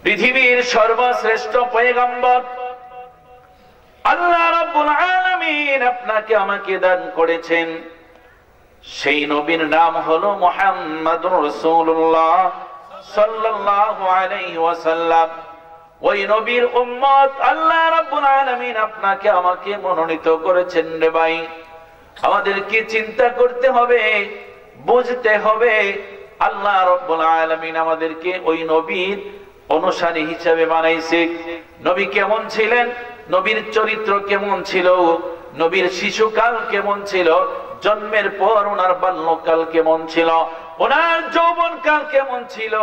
পৃথিবীর সর্বশ্রেষ্ঠ পয়গম্বর আল্লাহ রাব্বুল আলামিন আপনাকে আমাকে দান করেছেন। সেই নবীর নাম হলো মুহাম্মাদুর রাসূলুল্লাহ সাল্লাল্লাহু আলাইহি ওয়াসাল্লাম। ওই নবীর উম্মত আল্লাহ রাব্বুল আলামিন আপনাকে আমাকে মনোনীত করেছেন। রে ভাই, আমাদেরকে চিন্তা করতে হবে, বুঝতে হবে আল্লাহ রাব্বুল আলামিন আমাদেরকে ওই নবীর অনুসারী হিসেবে বানাইছে। নবী কেমন ছিলেন, নবীর চরিত্র কেমন ছিল, নবীর শিশুকাল কেমন ছিল, জন্মের পর ওনার বাল্যকাল কেমন ছিল, ওনার যৌবনকাল কেমন ছিল,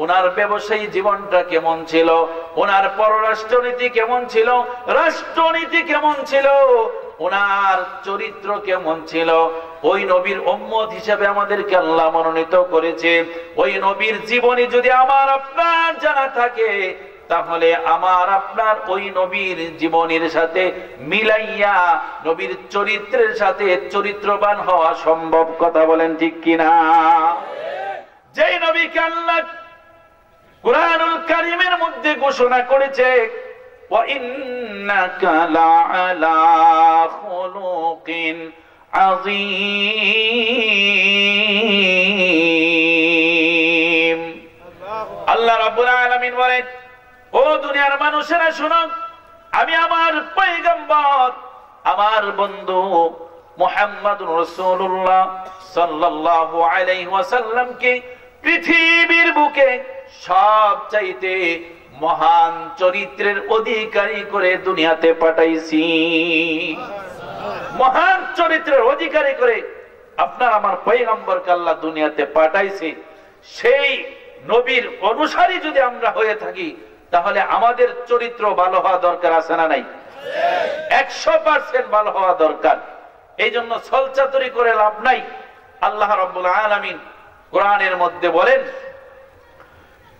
ওনার ব্যবসায়ী জীবনটা কেমন ছিল, ওনার পররাষ্ট্রনীতি কেমন ছিল, রাষ্ট্রনীতি কেমন ছিল, ওনার চরিত্র কেমন ছিল, ওই নবীর উম্মত হিসেবে আমাদেরকে আল্লাহ মনোনীত করেছে। ওই নবীর জীবনী যদি আমার আপনার জানা থাকে, তাহলে আমার আপনার ওই নবীর জীবনের সাথে মিলাইয়া নবীর চরিত্রের সাথে চরিত্রবান হওয়া সম্ভব। কথা বলেন ঠিক কিনা? যে নবীকে আল্লাহ কুরআনুল কারীমের মধ্যে ঘোষণা করেছে, ওয়া ইন্নাকা লাআলা খুলুকিন আযীম। আল্লাহ রাব্বুল আলামিন বলেন, ও দুনিয়ার মানুষেরা শুনো, আমি আমার পয়গম্বর, আমার বন্ধু মুহাম্মাদুর রাসূলুল্লাহ সাল্লাল্লাহু আলাইহি ওয়াসাল্লামকে পৃথিবীর বুকে সবচাইতে মহান চরিত্রের অধিকারী করে দুনিয়াতে পাঠাইছি। মহান চরিত্রের অধিকারী করে আপনার আমার পয়গম্বরকে আল্লাহ দুনিয়াতে পাঠাইছে। সেই নবীর অনুসারী যদি আমরা হয়ে থাকি, তাহলে আমাদের চরিত্র ভালো হওয়া দরকার আছে না নাই? 100% ভালো হওয়া দরকার। এই জন্য ছলচাতুরি করে লাভ নাই। আল্লাহ রাব্বুল আলামিন কোরআনের মধ্যে বলেন,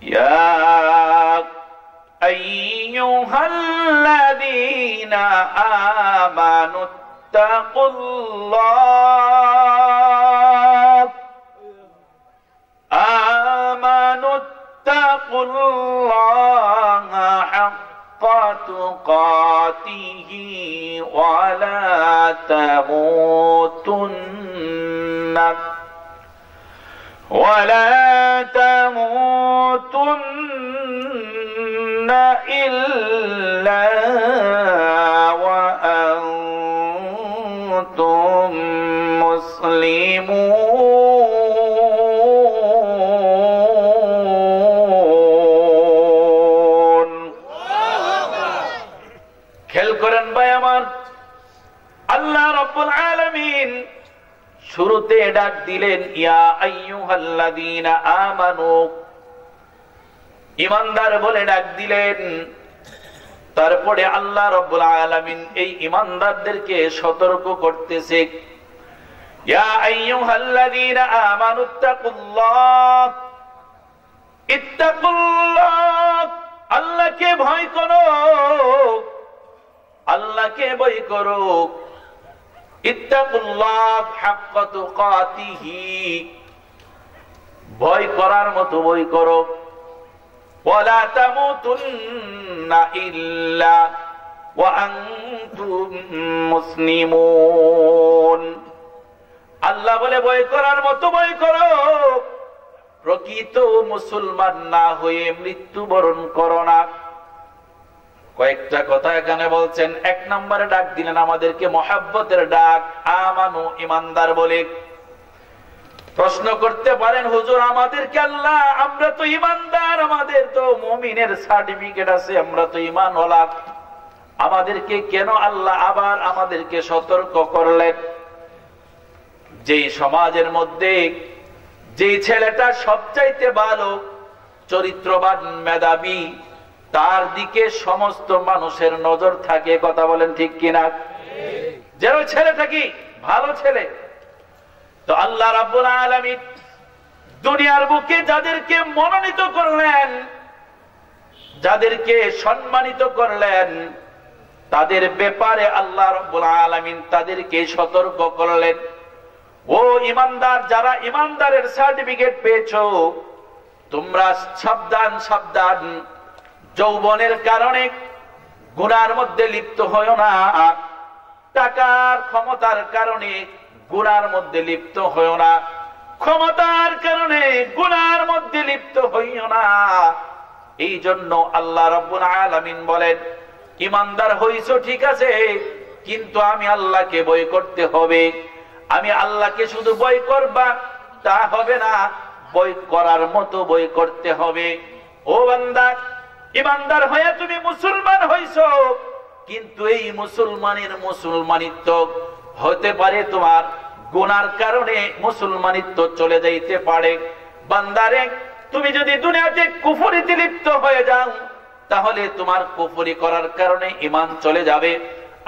ইয়া আইয়ুহাল্লাযীনা আমানুত্তাকুল্লাহা হাক্কা তুকাতিহি ওয়া লা তামুতুন্না ইল্লা ওয়া আনতুম মুসলিমুন। খেয়াল করেন ভাই আমার, আল্লাহ রাব্বুল আলামিন শুরুতে ডাক দিলেন ইয়া আইয়ুহাল্লাযীনা আমানু, ঈমানদার বলে ডাক দিলেন। তারপরে আল্লাহ রাব্বুল আলামিন এই ঈমানদারদেরকে সতর্ক করতেছে, ইয়া আইয়ুহাল্লাযীনা আমানুত্তাকুল্লাহ, ইত্তাকুল্লাহ, আল্লাহকে ভয় করো, আল্লাহকে ভয় করো। ইত্তাকুল্লাহ হাক্কা তুকাতিহি, ভয় করার মতো ভয় করো। ওয়ালা তামুতুন্না ইল্লা ওয়া আনতুম মুসলিমুন। আল্লাহ বলে ভয় করার মতো ভয় করো, প্রকৃত মুসলমান না হয়ে মৃত্যুবরণ করো না। কয়েকটা কথা এখানে বলছেন। এক নম্বরে ডাক দিলেন আমাদেরকে মহাব্বতের ডাক, আমানু, ঈমানদার বলে। প্রশ্ন করতে পারেন, হুজুর আমাদেরকে আল্লাহ, আমরা তো ঈমানদার, আমাদের তো মুমিনের সার্টিফিকেট আছে, আমরা তো ঈমানওয়ালা, আমাদেরকে কেন আল্লাহ আবার আমাদেরকে সতর্ক করলেন? যেই সমাজের মধ্যে যেই ছেলেটা সবচাইতে ভালো, চরিত্রবান, মেধাবী, তার দিকে সমস্ত মানুষের নজর থাকে। কথা বলেন ঠিক কিনা? যেন ছেলেটা কি ভালো ছেলে। তো আল্লাহ রাব্বুল আলামিন দুনিয়ার বুকে যাদেরকে মনোনীত করলেন, যাদেরকে সম্মানিত করলেন, তাদের ব্যাপারে আল্লাহ রাব্বুল আলামিন তাদেরকে সতর্ক করলেন, ও ঈমানদার, যারা ঈমানদারের সার্টিফিকেট পেয়েছো, তোমরা সাবধান, সাবধান। যৌবনের কারণে গুনার মধ্যে লিপ্ত হইও না, টাকার ক্ষমতার কারণে গুনার মধ্যে লিপ্ত হইও না, ক্ষমতার কারণে গুনার মধ্যে লিপ্ত হইও না। এই জন্য আল্লাহ রাব্বুল আলামিন বলেন, ইমানদার হইছো ঠিক আছে, কিন্তু আমি আল্লাহকে ভয় করতে হবে। আমি আল্লাহকে শুধু ভয় করবা তা হবে না, ভয় করার মতো ভয় করতে হবে। ও বান্দা, ইমানদার হয়ে তুমি মুসলমান হইছো, কিন্তু এই মুসলমানের মুসলমানিত্ব হতে পারে তোমার গুনার কারণে মুসলমানিত্ব চলে যাইতে পারে। বান্দারে, তুমি যদি দুনিয়াতে কুফরিতে লিপ্ত হয়ে যাও, তাহলে তোমার কুফরি করার কারণে ঈমান চলে যাবে।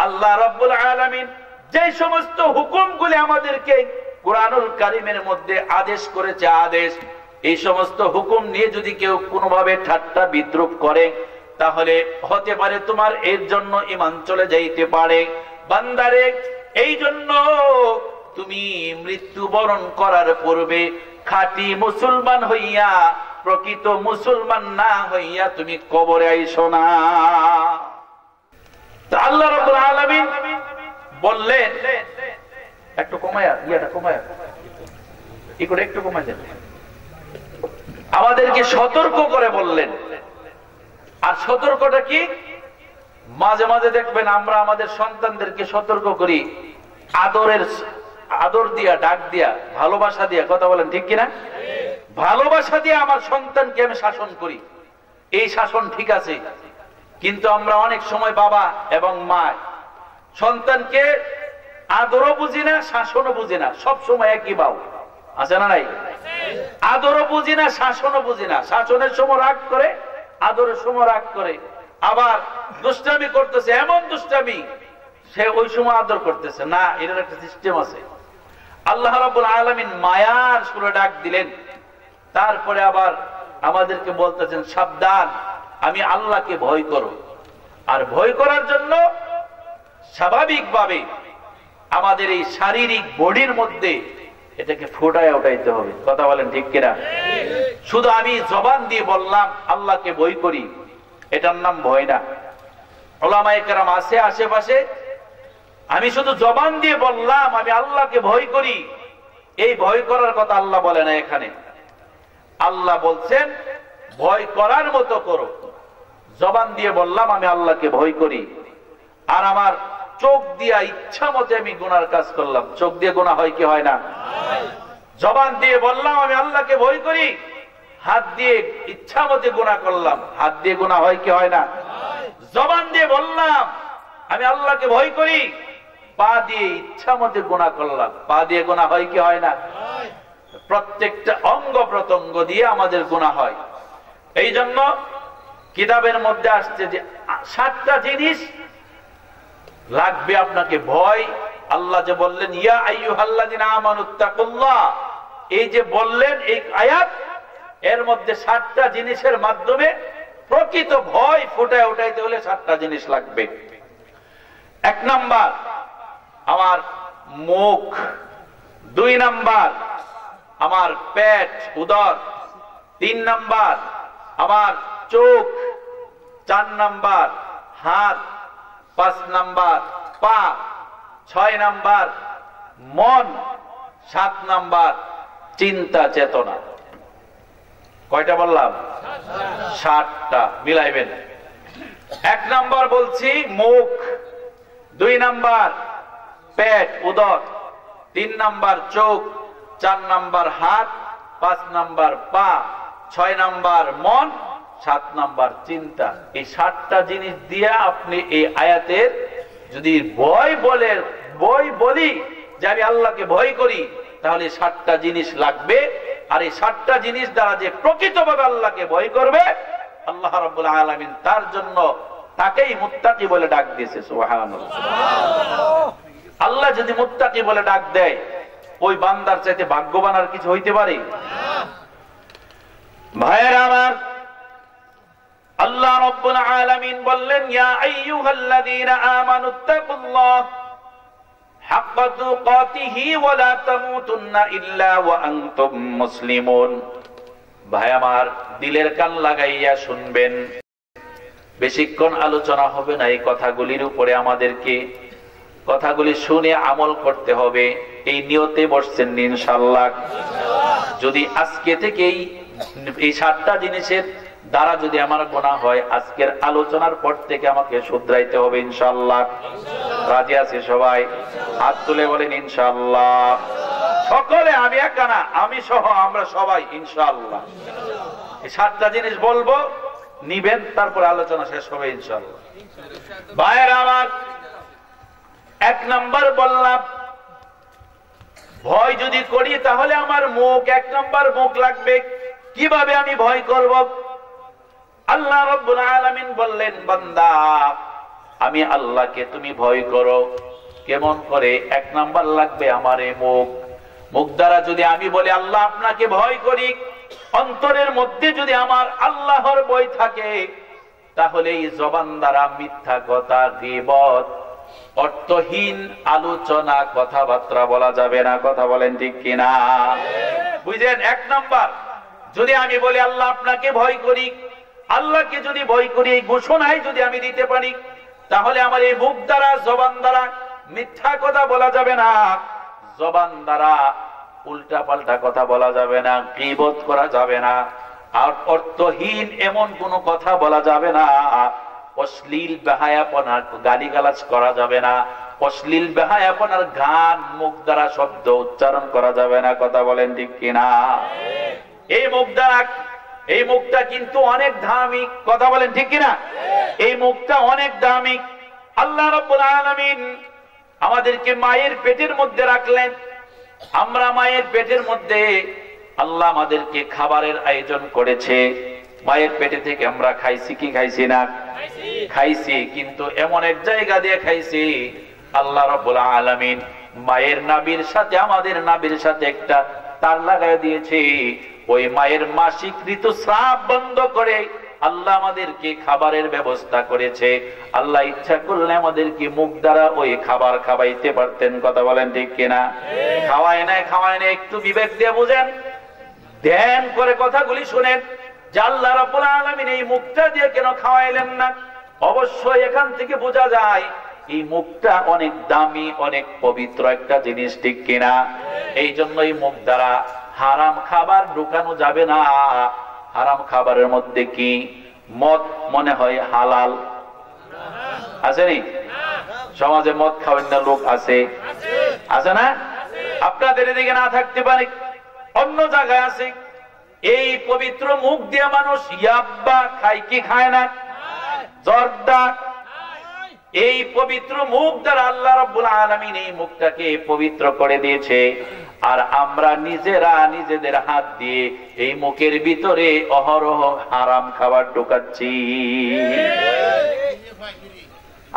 আল্লাহ রাব্বুল আলামিন যে সমস্ত হুকুমগুলি আমাদেরকে কুরআনুল কারীমের মধ্যে আদেশ করেছে, এই সমস্ত হুকুম নিয়ে যদি কেউ কোনোভাবে ঠাট্টা বিদ্রুপ করে, তাহলে হতে পারে তোমার এর জন্য ঈমান চলে যাইতে পারে। বান্দারে, এই জন্য তুমি মৃত্যুবরণ করার পূর্বে খাঁটি মুসলমান হইয়া, প্রকৃত মুসলমান না হইয়া তুমি কবরে আইসো না। আল্লাহ রাব্বুল আলামিন বললেন, একটু কমায়া একটু কমায় দেন, আমাদেরকে সতর্ক করে বললেন। আর সতর্কটা কি? মাঝে মাঝে দেখবেন আমরা আমাদের সন্তানদেরকে সতর্ক করি আদর দিয়া, ডাক দিয়া, ভালোবাসা দিয়া, কথা বলেন ঠিক কিনা? ভালোবাসা দিয়ে আমার সন্তানকে আমি শাসন করি, এই শাসন ঠিক আছে। কিন্তু আমরা অনেক সময় বাবা এবং মা সন্তানকে আদরও বুঝি না, শাসনও বুঝি না, সব সময় একই বাউ আছে না নাই? আদরও বুঝি না, শাসনও বুঝি না। শাসনের সময় রাগ করে, আদরের সময় রাগ করে, আবার দুষ্টামি করতেছে, এমন দুষ্টামি সে ওই সময় আদর করতেছে না। এটার একটা সিস্টেম আছে। আল্লাহ রাব্বুল আলামিন মায়ার সুরে ডাক দিলেন, তারপরে আবার আমাদেরকে বলতেছেন, সাবধান, আমি আল্লাহকে ভয় করো। আর ভয় করার জন্য স্বাভাবিকভাবে আমাদের এই শারীরিক বডির মধ্যে এটাকে ফুটায় উঠাইতে হবে, কথা বলেন ঠিক কিনা? শুধু আমি জবান দিয়ে বললাম আল্লাহকে ভয় করি, এটার নাম ভয় না। উলামায়ে কেরাম আছে আশেপাশে, আমি শুধু জবান দিয়ে বললাম আমি আল্লাহকে ভয় করি, এই ভয় করার কথা আল্লাহ বলে না এখানে। আল্লাহ বলছেন ভয় করার মতো করো। জবান দিয়ে বললাম আমি আল্লাহকে ভয় করি, আর আমার চোখ দিয়া ইচ্ছা মতে আমি গুনার কাজ করলাম। চোখ দিয়ে গুনাহ হয় কি হয় না? জবান দিয়ে বললাম আমি আল্লাহকে ভয় করি, হাত দিয়ে ইচ্ছা মতে গুনাহ করলাম, হাত দিয়ে গুনাহ হয় কি হয় না? জবান দিয়ে বললাম আমি আল্লাহকে ভয় করি, পা দিয়ে ইচ্ছা মতে গুনাহ করলাম, পা দিয়ে গুনাহ হয় কি হয় না? প্রত্যেকটা অঙ্গ প্রত্যঙ্গ দিয়ে আমাদের গুনাহ হয়। এই জন্য কিতাবের মধ্যে আসছে যে 7টা জিনিস লাগবে আপনাকে ভয়। আল্লাহ যে বললেন ইয়া আইয়ুহাল্লাযিনা আমানুত্তাকুল্লাহ, এই যে বললেন এই আয়াত, এর মধ্যে 7টা জিনিসের মাধ্যমে প্রকৃত ভয় ফুটায় উঠাইতে হলে 7টা জিনিস লাগবে। 1 নাম্বার আমার মুখ, 2 নাম্বার আমার পেট উদর, 3 নাম্বার আমার চোখ, 4 নাম্বার হাত, 5 নাম্বার পা, 6 নাম্বার মন, 7 নাম্বার চিন্তা চেতনা। কয়টা বললাম? 7টা। মিলাইবেন। 1 নাম্বার বলছি মুখ, 2 নাম্বার পেট উদর, 3 নাম্বার চোখ, 4 নাম্বার হাত, 5 নাম্বার পা, 6 নাম্বার মন, 7 নাম্বার চিন্তা। এই 7টা জিনিস দিয়ে আপনি এই আয়াতের যদি ভয় বলি যে আমি আল্লাহকে ভয় করি, তাহলে 7টা জিনিস লাগবে। আর এই 7টা জিনিস দ্বারা যে প্রকৃতভাবে আল্লাহকে ভয় করবে, আল্লাহ রাব্বুল আলামিন তার জন্য তাকেই মুত্তাকি বলে ডাক দিয়েছে। সুবহানাল্লাহ। আল্লাহ যদি মুত্তাকি বলে ডাক দেয়, ওই বান্দার চাইতে ভাগ্যবান আর কিছু হইতে পারে? ভাইয়েরা আমার, আল্লাহ রাব্বুল আলামিন বললেন ইয়া আইয়ুহাল্লাযীনা আমানুত্তাকুল্লাহ হাক্কা তুকাতিহি ওয়া লা তামুতুন্না ইল্লা ওয়া আনতুম মুসলিমুন। ভাই আমার, দিলের কান লাগাইয়া শুনবেন, বেশিক্ষণ আলোচনা হবে না, এই কথাগুলির উপরে আমাদেরকে কথাগুলি শুনে আমল করতে হবে, এই নিয়তে বসছেন ইনশাআল্লাহ। যদি আজকে থেকেই এই 7টা জিনিসের দ্বারা যদি আমার গুনাহ হয়, আজকের আলোচনার পর থেকে আমাকে শুধরাইতে হবে ইনশাআল্লাহ। রাজি আছে সবাই? হাত তুলে বলেন ইনশাআল্লাহ। সকলে, আমি একা না, আমি সহ আমরা সবাই ইনশাআল্লাহ এই 7টা জিনিস বলবো, নিবেন, তারপর আলোচনা শেষ হবে ইনশাআল্লাহ। ভাইয়েরা আমার, 1 নাম্বার বললাম, ভয় যদি করি তাহলে আমার মুখ 1 নাম্বার মুখ লাগবে। কিভাবে আমি ভয় করব? আল্লাহ রাব্বুল আলামিন বললেন, বান্দা আমি আল্লাহকে তুমি ভয় করো, কেমন করে? 1 নাম্বার লাগবে আমার এই মুখ। মুখ দ্বারা যদি আমি বলি আল্লাহ আপনাকে ভয় করি, অন্তরের মধ্যে যদি আমার আল্লাহর ভয় থাকে, তাহলে এই জবান দ্বারা মিথ্যা কথা, গীবত, অর্থহীন আলোচনা, কথাবার্তা বলা যাবে না। কথা বলেন ঠিক কিনা? বুঝলেন? 1 নাম্বার, যদি আমি বলি আল্লাহ আপনাকে ভয় করি, আল্লাহকে যদি ভয় করি, এই ঘোষণায় যদি আমি দিতে পারি, তাহলে আমার এই মুখ দ্বারা, জবান দ্বারা মিথ্যা কথা বলা যাবে না, জবান দ্বারা উল্টা পাল্টা কথা বলা যাবে না, গীবত করা যাবে না, আর অর্থহীন এমন কোন কথা বলা যাবে না, অশ্লীল বেহায়াপনা, গালিগালাজ করা যাবে না, অশ্লীল বেহায়াপনার গান, মুখ দ্বারা শব্দ উচ্চারণ করা যাবে না। কথা বলেন ঠিক কিনা? এই মুখ দ্বারা, এই মুখটা কিন্তু অনেক দামি। কথা বলেন ঠিক কিনা? এই মুখটা অনেক দামি। আল্লাহ রাব্বুল আলামিন আমাদেরকে মায়ের পেটের মধ্যে রাখলেন। আমরা মায়ের পেটের মধ্যে, আল্লাহ আমাদেরকে খাবারের আয়োজন করেছে। মায়ের পেটে থেকে আমরা খাইছি কি খাইছি না? খাইছি, কিন্তু এমন এক জায়গা দিয়ে খাইছি, আল্লাহ রাব্বুল আলামিন মায়ের নাভির সাথে, আমাদের নাভির সাথে একটা তার লাগাই দিয়েছে। ওই মায়ের মাসিক ঋতুস্রাব বন্ধ করে আল্লাহ আমাদেরকে খাবারের ব্যবস্থা করেছে। আল্লাহ ইচ্ছা করলে আমাদেরকে মুখ দ্বারা ওই খাবার খাওয়াইতে পারতেন। কথা বলেন ঠিক কিনা? খাওয়ায় নাই, খাওয়ায় নাই, একটু বিবেক দিয়ে বুঝেন, ধ্যান করে কথাগুলি শুনেন যে আল্লাহ রাব্বুল আলামিন এই মুখটা দিয়ে কেন খাওয়াইলেন না। অবশ্যই এখান থেকে বোঝা যায় এই মুখটা অনেক দামি, অনেক পবিত্র একটা জিনিস, ঠিক কিনা? এই জন্য এই মুখ দ্বারা হারাম খাবার ঢুকানো যাবে না। হারাম খাবারের মধ্যে কি? মদ মনে হয় হালাল, আছে নি? সমাজে মদ খাওয়ার না লোক আছে, আছে না? আপনাদের এদিকে না থাকতে পারে, অন্য জায়গায় আছে। এই পবিত্র মুখ দিয়ে মানুষ ইয়াব্বা খায় কি খায় না? জর্দা। এই পবিত্র মুখ দ্বারা আল্লাহ রাব্বুল আলামিন এই মুখটাকে পবিত্র করে দিয়েছে। আর আমরা নিজেরা নিজেদের হাত দিয়ে এই মুখের ভিতরে অহরহ হারাম খাবার ঢোকাচ্ছি,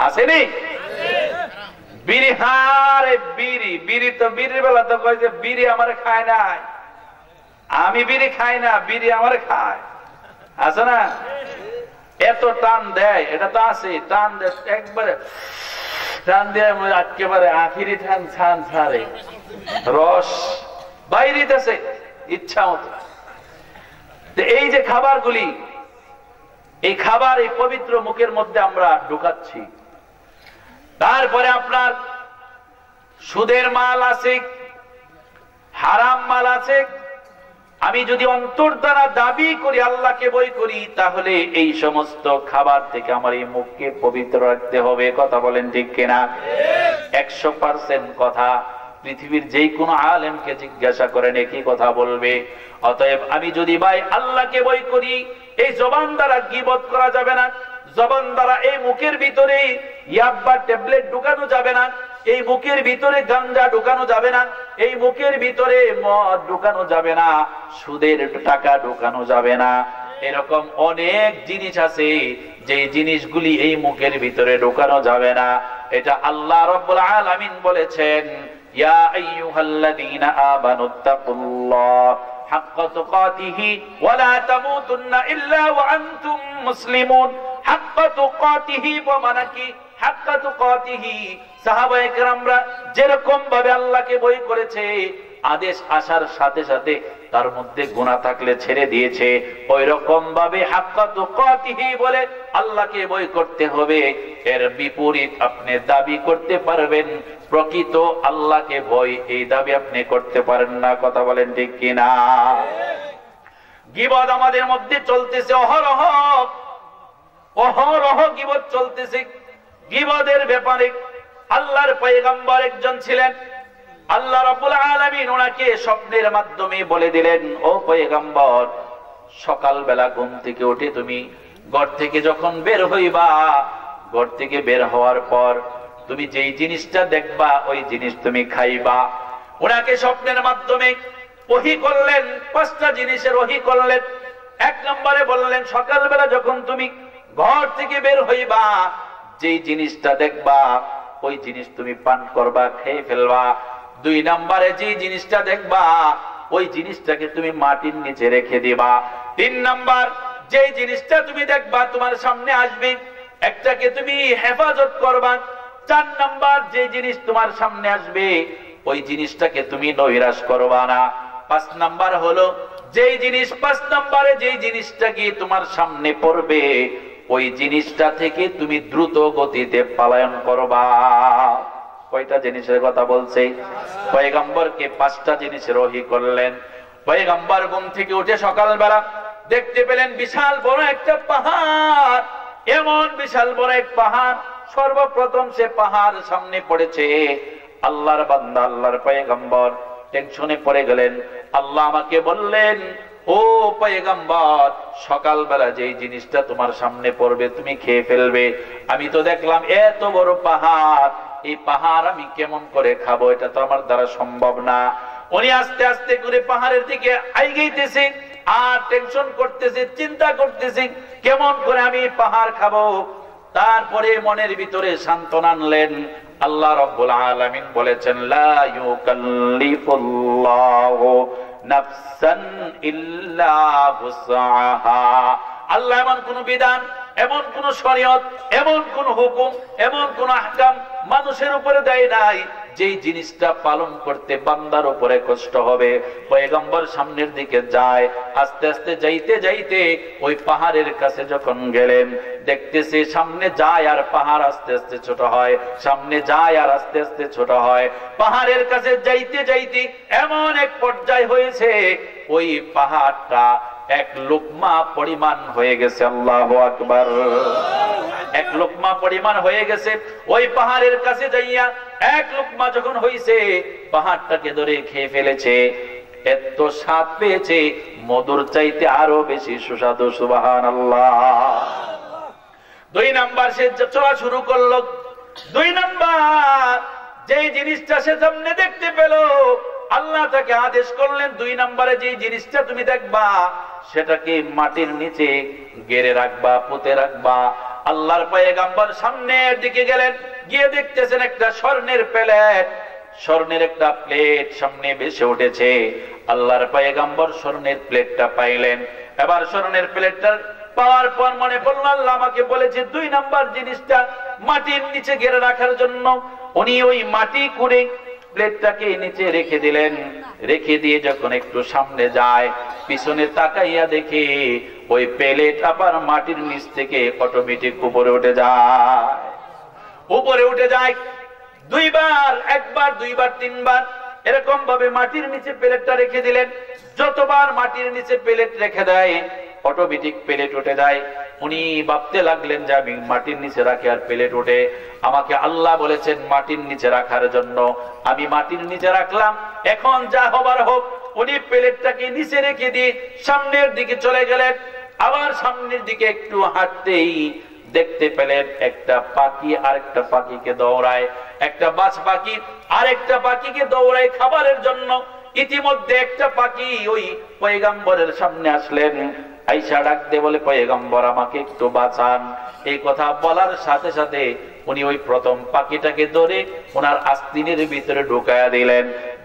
আসেনি? বিড়ি, হারে বিড়ি, বিড়ি তো বিড়ির বেলা তো কয় যে বিড়ি আমার খায় নাই, আমি বিড়ি খাই না, বিড়ি আমার খায়, আছে না? এত টান দেয়, এটা তো আছে, টান দেয় একবারে, টান দেয় একেবারে আখিরি টান, ছান ছাড়ে, রস বাইরিতেছে ইচ্ছা মতো। এই যে খাবারগুলি, এই খাবার এই পবিত্র মুখের মধ্যে আমরা ঢুকাচ্ছি। তারপরে আপনার সুদের মাল আছে, হারাম মাল আছে। আমি যদি অন্তর দ্বারা দাবি করি আল্লাহকে ভয় করি, তাহলে এই সমস্ত খাবার থেকে আমার এই মুখকে পবিত্র রাখতে হবে। কথা বলেন ঠিক কিনা? 100% কথা পৃথিবীর যে কোনো আলেমকে জিজ্ঞাসা করেন একই কথা বলবে। অতএব আমি যদি ভাই আল্লাহকে ভয় করি, এই জবান দ্বারা গীবত করা যাবে না, জবান দ্বারা এই মুখের ভিতরে ইয়াব্বা ট্যাবলেট ঢুকানো যাবে না, এই মুখের ভিতরে গাঞ্জা ঢুকানো যাবে না, এই মুখের ভিতরে মদ ঢুকানো যাবে না, সুদের টাকা ঢুকানো যাবে না। এরকম অনেক জিনিস আছে যে জিনিসগুলি এই মুখের ভিতরে ঢুকানো যাবে না। এটা আল্লাহ রাব্বুল আলামিন বলেছেন, ইয়া আইয়ুহাল্লাযীনা আমানুত্তাকুল্লাহ হাক্কা তুকাতিহি ওয়া লা তামুতুন্না ইল্লা ওয়া আনতুম মুসলিমুন। হাক্কা তুকাতিহি মানে কি? হাক্কা তুকাতিহি সাহাবায়ে কেরামরা যেরকম ভাবে আল্লাহকে ভয় করেছে, আদেশ আসার সাথে সাথে তার মধ্যে গুনাহ থাকলে ছেড়ে দিয়েছে, ওই রকম ভাবে হাক্কা তুকাতিহি বলে আল্লাহকে ভয় করতে হবে। এর বিপরীত আপনি দাবি করতে পারবেন প্রকৃত আল্লাহকে ভয়, এই দাবি আপনি করতে পারেন না। কথা বলেন ঠিক কিনা? গীবত আমাদের মধ্যে চলতেছে অহরহ, অহরহ গীবত চলতেছে। গীবতের ব্যাপারে আল্লাহর পয়গম্বর একজন ছিলেন, আল্লাহ রাব্বুল আলামিন ওনাকে স্বপ্নের মাধ্যমে বলে দিলেন, ও পয়গম্বর, সকালবেলা ঘুম থেকে উঠে তুমি ঘর থেকে যখন বের হইবা, ঘর থেকে বের হওয়ার পর তুমি যেই জিনিসটা দেখবা ওই জিনিস তুমি খাইবা। ওনাকে স্বপ্নের মাধ্যমে ওহী করলেন, 5টা জিনিসের ওহী করলেন। 1 নম্বরে বললেন, সকালবেলা যখন তুমি ঘর থেকে বের হইবা, যেই জিনিসটা দেখবা ওই জিনিস তুমি পান করবা, খেয়ে ফেলবা। 2 নম্বরে যে জিনিসটা দেখবা ওই জিনিসটাকে তুমি মাটির নিচে রেখে দিবা। 3 নম্বর, যে জিনিসটা তুমি দেখবা তোমার সামনে আসবে, একটাকে তুমি হেফাজত করবা। 4 নম্বর, যে জিনিস তোমার সামনে আসবে ওই জিনিসটাকে তুমি নৈরাশ করবা না। 5 নম্বর হলো, যেই জিনিস 5 নম্বরে যেই জিনিসটা গিয়ে তোমার সামনে পড়বে ওই জিনিসটা থেকে তুমি দ্রুত গতিতে পলায়ন করবা। কয়টা জিনিসের কথা বলছে? পয়গম্বরকে 5টা জিনিসের ওহী করলেন। পয়গম্বর ঘুম থেকে উঠে সকালবেলা দেখতে পেলেন বিশাল বড় একটা পাহাড়, এমন বিশাল বড় এক পাহাড়। সর্বপ্রথম সে পাহাড় সামনে পড়েছে। আল্লাহর বান্দা, আল্লাহর পয়গম্বর টেনশনে পড়ে গেলেন। আল্লাহ আমাকে বললেন, ও পয়গম্বর, সকালবেলা যেই জিনিসটা তোমার সামনে পড়বে তুমি খেয়ে ফেলবে। আমি তো দেখলাম এত বড় পাহাড়, এই পাহাড় আমি কেমন করে খাবো? এটা তো আমার দ্বারা সম্ভব না। উনি আস্তে আস্তে করে পাহাড়ের দিকে আইগাইতেছে আর টেনশন করতেছে, চিন্তা করতেছে কেমন করে আমি পাহাড় খাবো। তারপরে মনের ভিতরে সান্ত্বনা আনলেন। আল্লাহ রাব্বুল আলামিন বলেছেন, লা ইউকাল্লিফুল্লাহু নাফসান ইল্লা উসআহা। আল্লাহ এমন কোন বিধান, এমন কোন শরীয়ত, এমন কোন হুকুম, এমন কোন আহকাম মানুষের উপরে দেয় নাই যেই জিনিসটা পালন করতে বান্দার উপরে কষ্ট হবে। পয়গম্বর সামনের দিকে যায়, আস্তে আস্তে যাইতে যাইতে ওই পাহাড়ের কাছে যখন গেলেন, দেখতেছে সামনে যায় আর পাহাড় আস্তে আস্তে ছোট হয়, সামনে যায় আর আস্তে আস্তে ছোট হয়। পাহাড়ের কাছে যাইতে যাইতে এমন এক পর্যায় হয়েছে ওই পাহাড়টা 1 লোকমা পরিমাণ হয়ে গেছে। আল্লাহু আকবার। 1 লোকমা পরিমাণ হয়ে গেছে। ওই পাহাড়ের কাছে যাইয়া 1 লোকমা যখন হইছে, পাহাড়টাকে ধরে খেয়ে ফেলেছে। এত স্বাদ পেয়েছে, মধুর চাইতে আরো বেশি সুস্বাদু। সুবহানাল্লাহ। 2 নাম্বার, সে চলা শুরু করলো। 2 নাম্বার, যেই জিনিসটা সে সামনে দেখতে পেল, আল্লাহ তাকে আদেশ করলেন, 2 নম্বরে যে জিনিসটা তুমি দেখবা সেটাকে মাটির নিচে গেড়ে রাখবা, পুঁতে রাখবা। আল্লাহর পয়গম্বর সামনের দিকে গেলেন, গিয়ে দেখতেছেন একটা স্বর্ণের প্লেট, স্বর্ণের একটা প্লেট সামনে ভেসে উঠেছে। আল্লাহর পয়গম্বর স্বর্ণের প্লেটটা পাইলেন। এবার স্বর্ণের প্লেটটা পাওয়ার পর মনে পড়ল, আল্লাহ আমাকে বলেছে 2 নম্বর জিনিসটা মাটির নিচে গেড়ে রাখার জন্য। উনি ওই মাটি করে প্লেটটাকে নিচে রেখে দিলেন। রেখে দিয়ে যখন একটু সামনে যায়, পিছনে তাকাইয়া দেখে ওই প্লেট আবার মাটির নিচ থেকে অটোমেটিক উপরে উঠে যায়। উপরে উঠে যায় 2 বার, 1 বার, 2 বার, 3 বার এরকম ভাবে মাটির নিচে প্লেটটা রেখে দিলেন। যতবার মাটির নিচে প্লেট রেখে দেয় অটোমেটিক প্লেট উঠে যায়। উনি ভাবতে লাগলেন যে আমি মাটির নিচে রাখি আর প্লেট ওঠে। আমাকে আল্লাহ বলেছেন মাটির নিচে রাখার জন্য, আমি মাটির নিচে রাখলাম, এখন যা হবার হোক। উনি প্লেটটাকে নিচে রেখে দিয়ে সামনের দিকে চলে গেলেন। আবার সামনের দিকে একটু হাঁটতেই দেখতে পেলেন একটা পাখি আরেকটা পাখিকে দৌড়ায়, একটা বাজ পাখি আরেকটা পাখিকে দৌড়ায় খাবারের জন্য। ইতিমধ্যে একটা পাখি ওই পয়গম্বরের সামনে আসলেন, আইসা ডাক দিয়ে বলে, পয়গম্বর আমাকে একটু বাঁচান। এই কথা বলার সাথে সাথে উনি ওই প্রথম পাখিটাকে ধরে ওনার আস্তিনের ভিতরে ঢুকায়া দিলেন।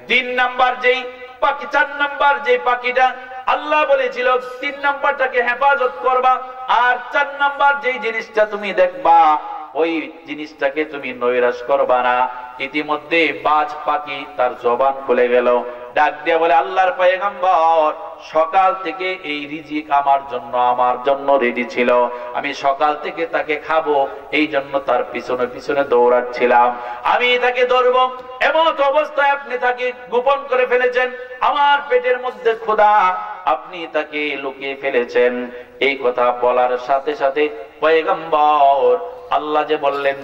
3 নাম্বার যেই পাখি, 4 নাম্বার যে পাখিটা আল্লাহ বলেছিল 3 নাম্বারটাকে হেফাজত করবা, আর 4 নাম্বার যেই জিনিসটা তুমি দেখবা ওই জিনিসটাকে তুমি নৈরাশ করবা না। ইতিমধ্যে বাজ পাখি তার জবান খুলে গেল, ডাক দিয়ে বলে, আল্লাহর পয়গম্বর, সকাল থেকে এই রিজিক আমার জন্য রেডি ছিল, আমি সকাল থেকে তাকে খাবো, এই জন্য তার পিছনে পিছনে দৌড়াচ্ছিলাম, আমি তাকে ধরবো, এমন অবস্থায় আপনি তাকে গোপন করে ফেলেছেন, আমার পেটের মধ্যে ক্ষুধা, আপনি তাকে লুকিয়ে ফেলেছেন। এই কথা বলার সাথে সাথে পয়গম্বর, আল্লাহ যে বললেন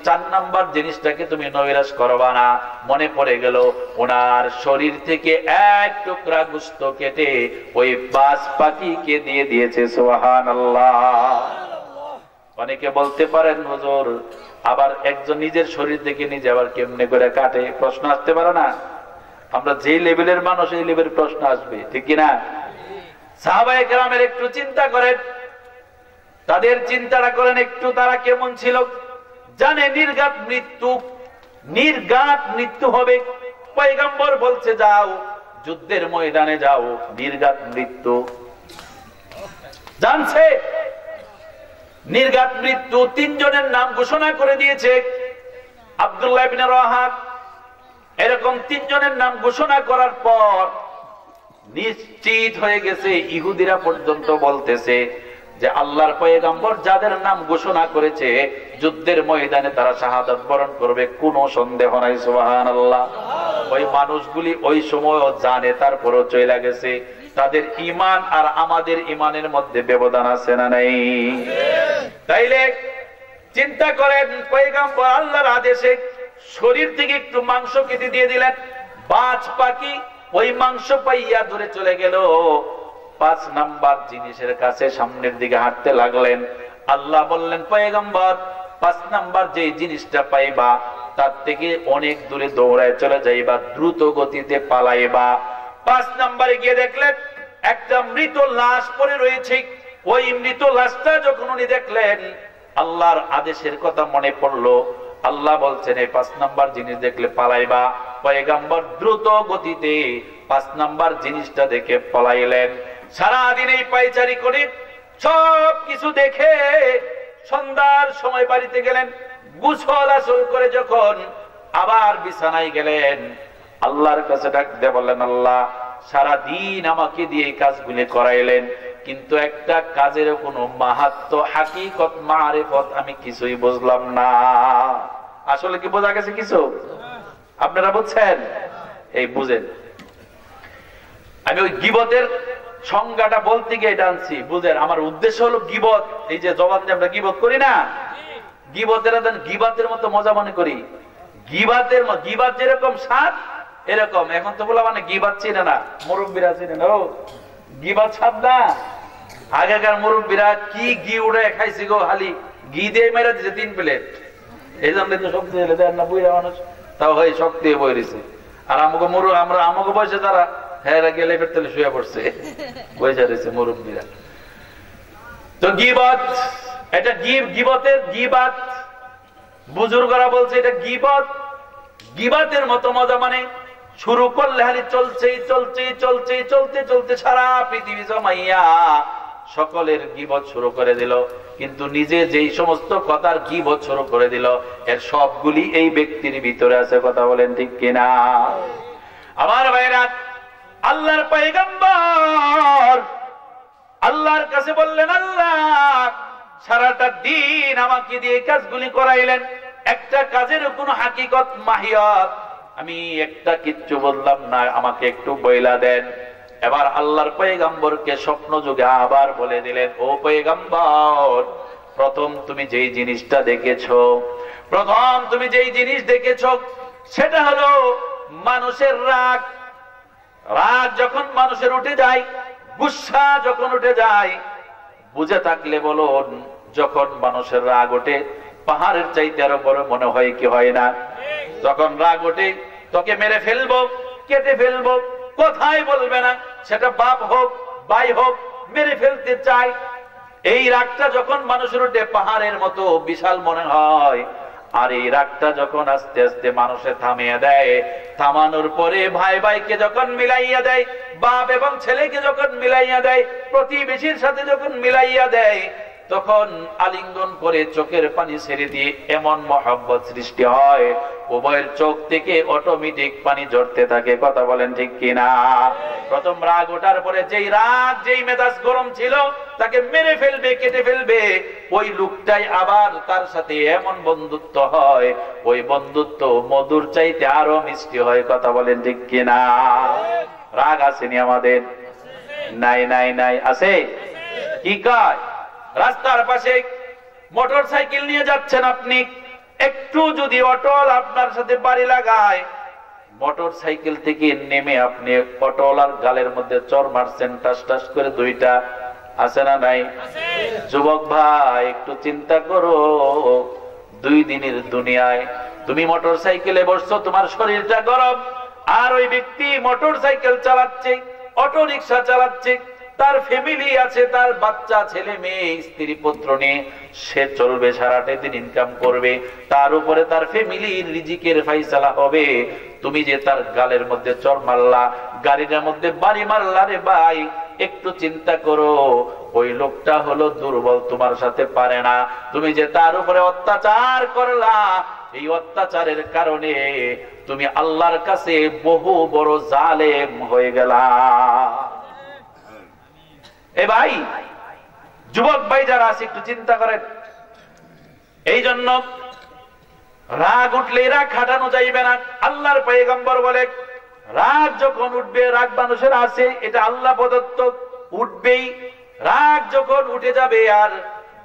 4 নাম্বার জিনিসটাকে তুমি নৈরাশ করবা না, মনে পড়ে গেল ওনার শরীর থেকে এক টুকরা গোশত কেটে ওই বাজ পাখিকে দিয়ে দিয়েছে। সুবহানাল্লাহ। অনেকে বলতে পারেন, হুজুর আবার একজন নিজের শরীর থেকে নিজে আবার কেমনে করে কাটে? প্রশ্ন আসতে পারে না? আমরা যে লেভেলের মানুষ, এই লেভেলের প্রশ্ন আসবে, ঠিক কিনা? সাহাবায়ে কেরামের একটু চিন্তা করেন, তাদের চিন্তাটা করেন একটু, তারা কেমন ছিল? জানে নির্ঘাত মৃত্যু হবে। পয়গম্বর বলছে, যাও যুদ্ধের ময়দানে যাও, নির্ঘাত মৃত্যু জানছে। নির্ঘাত মৃত্যু 3 জনের নাম ঘোষণা করে দিয়েছে। আব্দুল্লাহ ইবনে রাওয়াহা, এরকম 3 জনের নাম ঘোষণা করার পর নিশ্চিত হয়ে গেছে, ইহুদিরা পর্যন্ত বলতেছে যে আল্লাহর পয়গম্বর যাদের নাম ঘোষণা করেছে, যুদ্ধের ময়দানে তারা শাহাদাত বরণ করবে, কোনো সন্দেহ নাই। সুবহানাল্লাহ। ওই মানুষগুলি ওই সময়ও জানে, তারপরও চলে গেছে। তাদের ঈমান আর আমাদের ঈমানের মধ্যে ব্যবধান আছে না নাই? তাইলে চিন্তা করেন, পয়গম্বর আল্লাহর আদেশে শরীর থেকে একটু মাংস কেটে দিয়ে দিলেন, বাজ পাখি ওই মাংস পাইয়া দূরে চলে গেল। 5 নাম্বার জিনিসের কাছে সামনের দিকে হাঁটতে লাগলেন। আল্লাহ বললেন, পয়গম্বর 5 নাম্বার যে জিনিসটা পাইবা, তার থেকে অনেক দূরে দৌড়ায় চলে যাইবা, দ্রুত গতিতে পালাইবা। 5 নাম্বারে গিয়ে দেখলেন একটা মৃত লাশ পড়ে রয়েছে। ওই মৃত লাশটা যখন উনি দেখলেন, আল্লাহর আদেশের কথা মনে পড়লো। আল্লাহ বলছেন, এই 5 নাম্বার জিনিস দেখলে পালাইবা। পয়গম্বর দ্রুত গতিতে 5 নাম্বার জিনিসটা দেখে পলাইলেন। সারাদিন এই পায়চারি করে সব কিছু দেখে সন্ধ্যার সময় বাড়িতে গেলেন। গোসল আসল করে যখন আবার বিছানায় গেলেন, আল্লাহর কাছে ডাক দিয়ে বললেন, আল্লাহ সারাদিন আমাকে দিয়ে এই কাজগুলি করাইলেন, কিন্তু একটা কাজের কোনো মাহাত্ম্য, হাকিকত, মারিফত আমি কিছুই বুঝলাম না। আসলে কি বোঝা গেছে কিছু? আপনারা বুঝছেন? এই বুঝেন। আমি ওই গীবতের সংজ্ঞাটা বলতে গিয়ে এটা আনছি, বুঝেন। আমার উদ্দেশ্য হলো গীবত, এই যে জবান দিয়ে আমরা গীবত করি না, গীবতের মতো মজা মনে করি। গীবত যেরকম স্বাদ, এরকম এখন তো বলা মানে গীবত চিনে না, মুরব্বীরা চিনে না। ও গীবত স্বাদ না, আগেকার মুরব্বীরা কি ঘি উড়ে খাইছি গো, খালি ঘি দিয়ে মেরা দিছে 3 প্লেট। এই জন্য তো শক্তি হলে দেন না, বুড়া মানুষ তাও হয় শক্তি বই রয়েছে। আর আমাকে বয়সে যারা হ্যাঁ গেলে ফেরতেলে শুয়ে পড়ছে, বয়সা রয়েছে মুরব্বীরা। তো গীবত, এটা গীবত বুজুর্গরা বলছে এটা গীবত। গীবতের মতো মজা মানে শুরু করলে খালি চলতে সারা পৃথিবী জমাইয়া সকলের গীবত শুরু করে দিল। কিন্তু নিজে যেই সমস্ত কথার গীবত শুরু করে দিল, এর সবগুলি এই ব্যক্তির ভিতরে আছে। কথা বলেন ঠিক কিনা? আমার ভাইরা, আল্লাহর পয়গম্বর আল্লাহর কাছে বললেন, আল্লাহ সারাটা দিন আমাকে দিয়ে কাজগুলি করাইলেন, একটা কাজের কোনো হাকিকত, মাহিয়ত আমি একটা কিচ্ছু বললাম না, আমাকে একটু বইলা দেন। এবার আল্লাহর পয়গম্বরকে স্বপ্ন যুগে আবার বলে দিলেন, ও পয়গম্বর, প্রথম তুমি যেই জিনিসটা দেখেছো, সেটা হলো মানুষের রাগ। রাগ যখন মানুষের উঠে যায়, গুসা যখন উঠে যায়, বুঝে থাকলে বলুন, যখন মানুষের রাগ ওঠে পাহাড়ের চাইতে আরো বড় মনে হয় কি হয় না? যখন রাগ ওঠে তোকে মেরে ফেলবো, কেটে ফেলবো, কোথায় বলবে না, সেটা বাপ হোক ভাই হোক, মেরে ফেলতে চায়। এই রাগটা যখন মানুষের উঠে পাহাড়ের মতো বিশাল মনে হয়, আর এই রাগটা যখন আস্তে আস্তে মানুষের থামিয়ে দেয়, থামানোর পরে ভাই ভাইকে যখন মিলাইয়া দেয়, বাপ এবং ছেলেকে যখন মিলাইয়া দেয়, প্রতিবেশীর সাথে যখন মিলাইয়া দেয়, তখন আলিঙ্গন করে চোখের পানি ছেড়ে দিয়ে এমন মহব্বত সৃষ্টি হয়, উভয়ের চোখ থেকে অটোমেটিক পানি ঝরতে থাকে। কথা বলেন ঠিক কিনা? প্রথম রাগ ওঠার পরে যেই মেজাজ গরম ছিল তাকে মেরে ফেলবে, কেটে ফেলবে, ওই লোকটাই আবার তার সাথে এমন বন্ধুত্ব হয়, ওই বন্ধুত্ব মধুর চাইতে আরো মিষ্টি হয়। কথা বলেন ঠিক কিনা? রাগ আসেনি আমাদের? নাই নাই নাই, আছে। কি কয়? রাস্তার পাশে মোটর সাইকেল নিয়ে যাচ্ছেন আপনি, একটু যদি অটল আপনার সাথে বাড়ি লাগায়, মোটর সাইকেল থেকে নেমে আপনি অটলার গালের মধ্যে চর মারছেন, টাস টাস করে দুইটা, আছে না নাই? যুবক ভাই একটু চিন্তা করো, 2 দিনের দুনিয়ায় তুমি মোটর সাইকেলে বসছো, তোমার শরীরটা গরম, আর ওই ব্যক্তি মোটর সাইকেল চালাচ্ছে, অটো রিক্সা চালাচ্ছে, তার ফ্যামিলি আছে, তার বাচ্চা, ছেলে মেয়ে, স্ত্রী পুত্র নিয়ে সে চলবে, সারাটা দিন ইনকাম করবে, তার উপরে তার ফ্যামিলির রিজিকের ফাইসালা হবে। তুমি যে তার গালের মধ্যে চর মারলা, গাড়িটার মধ্যে বাড়ি মারলা, রে ভাই একটু চিন্তা করো, ওই লোকটা হলো দুর্বল, তোমার সাথে পারে না। তুমি যে তার উপরে অত্যাচার করলা, এই অত্যাচারের কারণে তুমি আল্লাহর কাছে বহু বড় জালেম হয়ে গেলা। এ ভাই, যুবক ভাই যারা আছে একটু চিন্তা করেন। এই জন্য রাগ উঠলে রাগ খাটানো যাইবে না। আল্লাহর পয়গম্বর বলে, রাগ যখন উঠবে, রাগ মানুষের আছে, এটা আল্লাহ প্রদত্ত, উঠবেই। রাগ যখন উঠে যাবে, আর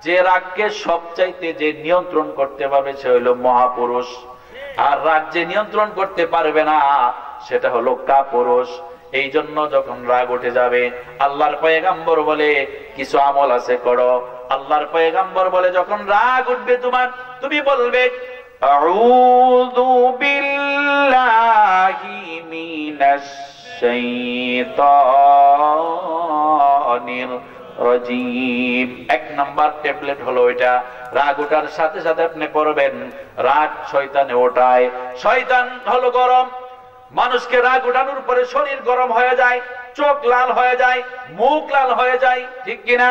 যে রাগকে সবচাইতে যে নিয়ন্ত্রণ করতে পারবে সে হলো মহাপুরুষ, আর রাগ যে নিয়ন্ত্রণ করতে পারবে না সেটা হলো কাপুরুষ। এই জন্য যখন রাগ উঠে যাবে, আল্লাহর পয়গম্বর বলে কিছু আমল আছে করো। আল্লাহর পয়গম্বর বলে যখন রাগ উঠবে তোমার, তুমি বলবে আউযু বিল্লাহি মিনাশ শাইতানির রাজিম। 1 নাম্বার ট্যাবলেট হলো এটা। রাগ ওঠার সাথে সাথে আপনি পড়বেন, রাগ শয়তানে ওঠায়। শয়তান হলো গরম, মানুষকে রাগ উঠানোর পরে শরীর গরম হয়ে যায়, চোখ লাল হয়ে যায়, মুখ লাল হয়ে যায়, ঠিক কিনা?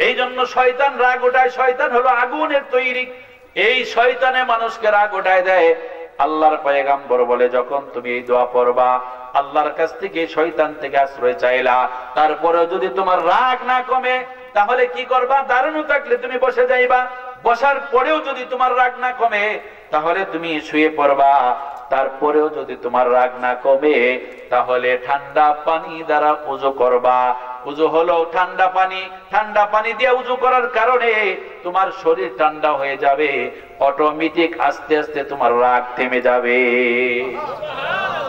এই জন্য শয়তান রাগ উঠায়। শয়তান হলো আগুনের তৈরি, এই শয়তানে মানুষকে রাগ উঠায় দেয়। আল্লাহর পয়গম্বর বলে যখন তুমি এই দোয়া পড়বা, আল্লাহর কাছ থেকে শয়তান থেকে আশ্রয় চাইলা, তারপরে যদি তোমার রাগ না কমে তাহলে কি করবা? দাঁড়ানো থাকলে তুমি বসে যাইবা, বসার পরেও যদি তোমার রাগ না কমে তাহলে তুমি শুয়ে পড়বা, তারপরেও যদি তোমার রাগ না কমে তাহলে ঠান্ডা পানি দ্বারা ওযু করবা। ওযু হলো ঠান্ডা পানি, ঠান্ডা পানি দিয়ে ওযু করার কারণে তোমার শরীর ঠান্ডা হয়ে যাবে, অটোমেটিক আস্তে আস্তে তোমার রাগ থেমে যাবে।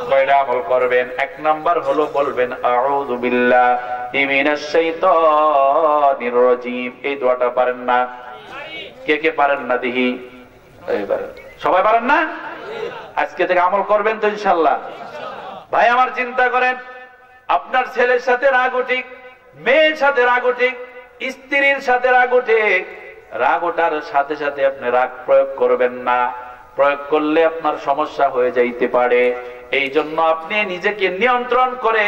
কয়টা আমল করবেন? 1 নাম্বার হলো বলবেন আউযু বিল্লাহি মিনাশ শাইতানির রাজিম। এই দোয়াটা পারেন না? কে কে পারেন না দেখি? সবাই পারেন না? আজকে থেকে আমল করবেন তো ইনশাআল্লাহ? ভাই আমার চিন্তা করেন, আপনার ছেলের সাথে রাগ উঠে, মেয়ের সাথে রাগ উঠে, স্ত্রীর সাথে রাগ উঠে, রাগ ওঠার সাথে সাথে আপনি রাগ প্রয়োগ করবেন না। প্রয়োগ করলে আপনার সমস্যা হয়ে যাইতে পারে। এই জন্য আপনি নিজেকে নিয়ন্ত্রণ করে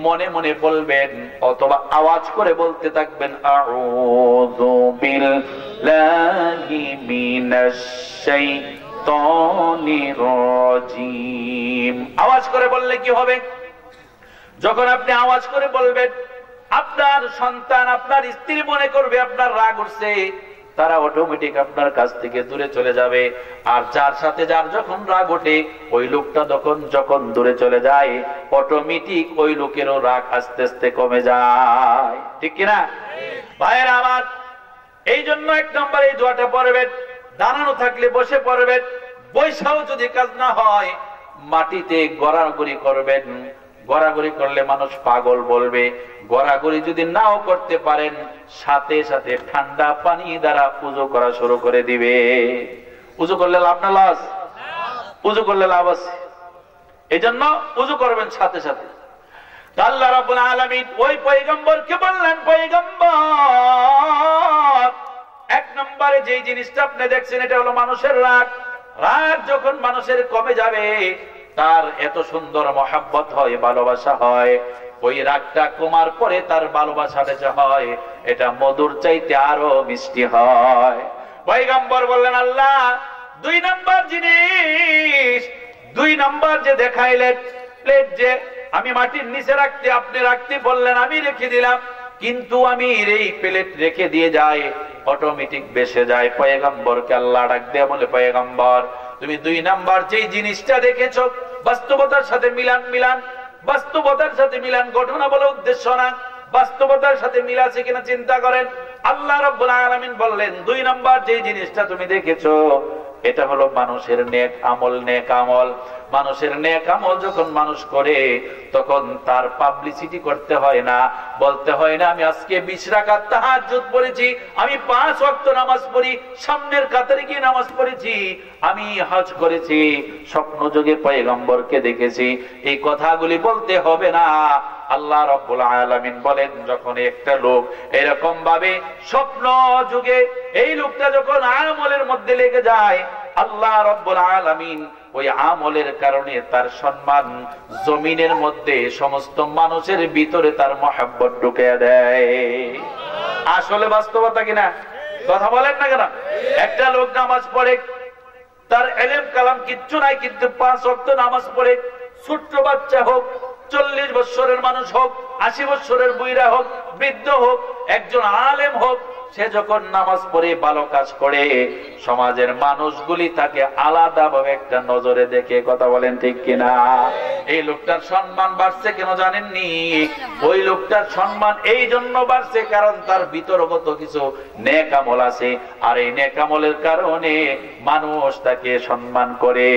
মনে মনে বলবেন অথবা আওয়াজ করে বলতে থাকবেন আউযু বিল্লাহি মিনাশ শাইতানির রাজিম। আওয়াজ করে বললে কি হবে? যখন আপনি আওয়াজ করে বলবেন, আপনার সন্তান, আপনার স্ত্রী মনে করবে আপনার রাগ উঠছে, তারা অটোমেটিক আপনার কাছ থেকে দূরে চলে যাবে। আর যার সাথে যার যখন রাগ ওঠে, ওই লোকটা যখন দূরে চলে যায়, অটোমেটিক ওই লোকেরও রাগ আস্তে আস্তে কমে যায়, ঠিক কিনা ভাইয়েরা আমার? এই জন্য 1 নম্বর এই দোয়াটা পড়বেন। দাঁড়ানো থাকলে বসে পড়বেন, বৈশাও যদি কাজ না হয় মাটিতে গড়াগড়ি করবেন। গড়াগড়ি করলে মানুষ পাগল বলবে। গড়াগড়ি যদি নাও করতে পারেন, সাথে সাথে ঠান্ডা পানি দ্বারা ওযু করা শুরু করে দিবে। ওযু করলে লাভ না লস? ওযু করলে লাভ আছে। এই জন্য ওযু করবেন সাথে সাথে। আল্লাহ রাব্বুল আলামিন ওই পয়গম্বরকে বললেন, পয়গম্বর 1 নম্বরে যে জিনিসটা আপনি দেখছেন এটা হলো মানুষের রাগ। রাগ যখন মানুষের কমে যাবে, তার এত সুন্দর মহব্বত হয়, ভালোবাসা হয়, ওই রাগটা কমার পরে তার ভালোবাসাটা যে হয় এটা মধুর চাইতে আরো মিষ্টি হয়। পয়গম্বর বললেন, আল্লাহ 2 নাম্বার জিনিস, 2 নাম্বার যে দেখাইলেন, প্লেট যে আমি মাটির নিচে রাখতে আপনি রাখতে বললেন, আমি রেখে দিলাম, কিন্তু আমি এই প্লেট রেখে দিয়ে যাই, অটোমেটিক বেসে যায়। পয়গম্বরকে আল্লাহ ডাক দিয়ে বলে, পয়গম্বর তুমি 2 নাম্বার যেই জিনিসটা দেখেছো বাস্তবতার সাথে মিলান, বাস্তবতার সাথে মিলান, ঘটনা বলে উদ্দেশ্য না, বাস্তবতার সাথে মিল আছে কিনা চিন্তা করেন। আল্লাহ রাব্বুল আলামিন বললেন, 2 নাম্বার যে জিনিসটা তুমি দেখেছো এটা হলো মানুষের নেক আমল। নেক আমল, মানুষের নেক আমল যখন মানুষ করে তখন তার পাবলিসিটি করতে হয় না, বলতে হয় না আমি আজকে 20 রাকাত তাহাজ্জুদ পড়েছি, আমি 5 ওয়াক্ত নামাজ পড়ি, সামনের কাতারে গিয়ে নামাজ পড়েছি, আমি হজ করেছি, স্বপ্ন যোগে পয়গম্বরকে দেখেছি, এই কথাগুলি বলতে হবে না। আল্লাহ রাব্বুল আলামিন বলেন, যখন একটা লোক এরকম ভাবে স্বপ্ন যুগে এই লোকটা যখন আমলের মধ্যে লেগে যায়, আল্লাহ রাব্বুল আলামিন ওই আমলের কারণে তার সম্মান জমিনের মধ্যে সমস্ত মানুষের ভিতরে তার মহব্বত ঢুকিয়ে দেয়। আসলে বাস্তবতা কিনা কথা বলেন না কেন? একটা লোক নামাজ পড়ে, তার ইলম কালাম কিচ্ছু নাই, কিন্তু 5 ওয়াক্ত নামাজ পড়ে, ছোট্ট বাচ্চা হোক, 40 বছরের মানুষ হোক, 80 বছরের বুইরা হোক, বৃদ্ধ হোক, একজন আলেম হোক, সে যখন নামাজ পড়ে ভালো কাজ করে সমাজের মানুষগুলি তাকে আলাদাভাবে একটা নজরে দেখে। কথা বলেন ঠিক কিনা? এই লোকটার সম্মান বাড়ছে কেন জানেননি? ওই লোকটার সম্মান এই জন্য বাড়ছে কারণ তার ভিতরগত কিছু নেক আমল আছে, আর এই নেক আমলের কারণে মানুষ তাকে সম্মান করে।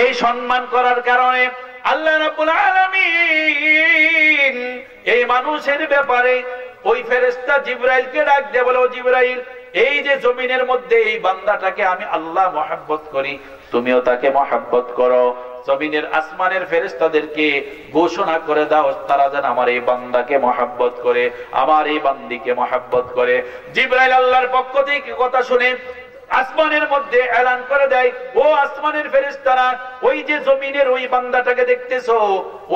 এই সম্মান করার কারণে আল্লাহ রাব্বুল আলামিন এই মানুষের ব্যাপারে ওই ফেরেশতা জিবরাইলকে ডাক দিয়ে বলে, ও জিবরাইল, এই যে জমিনের মধ্যে এই বান্দাটাকে আমি আল্লাহ মহব্বত করি, তুমিও তাকে মহব্বত করো। জমিনের আসমানের ফেরেশতাদেরকে ঘোষণা করে দাও তারা যেন আমার এই বান্দাকে মহব্বত করে, আমার এই বান্দিকে মহব্বত করে। জিবরাইল আল্লাহর পক্ষ থেকে কথা শুনে আসমানের মধ্যে এলান করে দেয়, ও আসমানের ফেরেশতারা, ওই যে জমিনের ওই বান্দাটাকে দেখতেছো,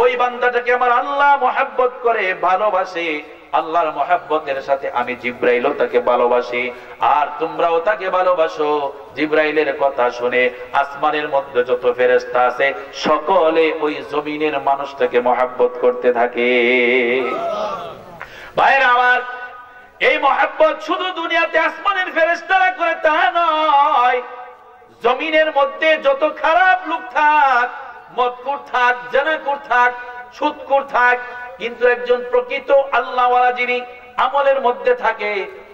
ওই বান্দাটাকে আমার আল্লাহ মহব্বত করে, ভালোবাসে। আল্লাহর মহব্বতের সাথে আমি জিবরাইলও তাকে ভালোবাসি, আর তোমরাও তাকে ভালোবাসো। জিবরাইলের কথা শুনে আসমানের মধ্যে যত ফেরেশতা আছে সকলে ওই জমিনের মানুষটাকে মহব্বত করতে থাকে। ভাইরা আমার, এই মহব্বত শুধু দুনিয়াতে আসমানের ফেরেশতারা করে তা নয়, জমিনের মধ্যে যত খারাপ লোক থাক, মদখোর থাক, জেনাখোর থাক, সুদখোর থাক, কিন্তু একজন প্রকৃত আল্লাহওয়ালা যিনি আমলের মধ্যে থাকে,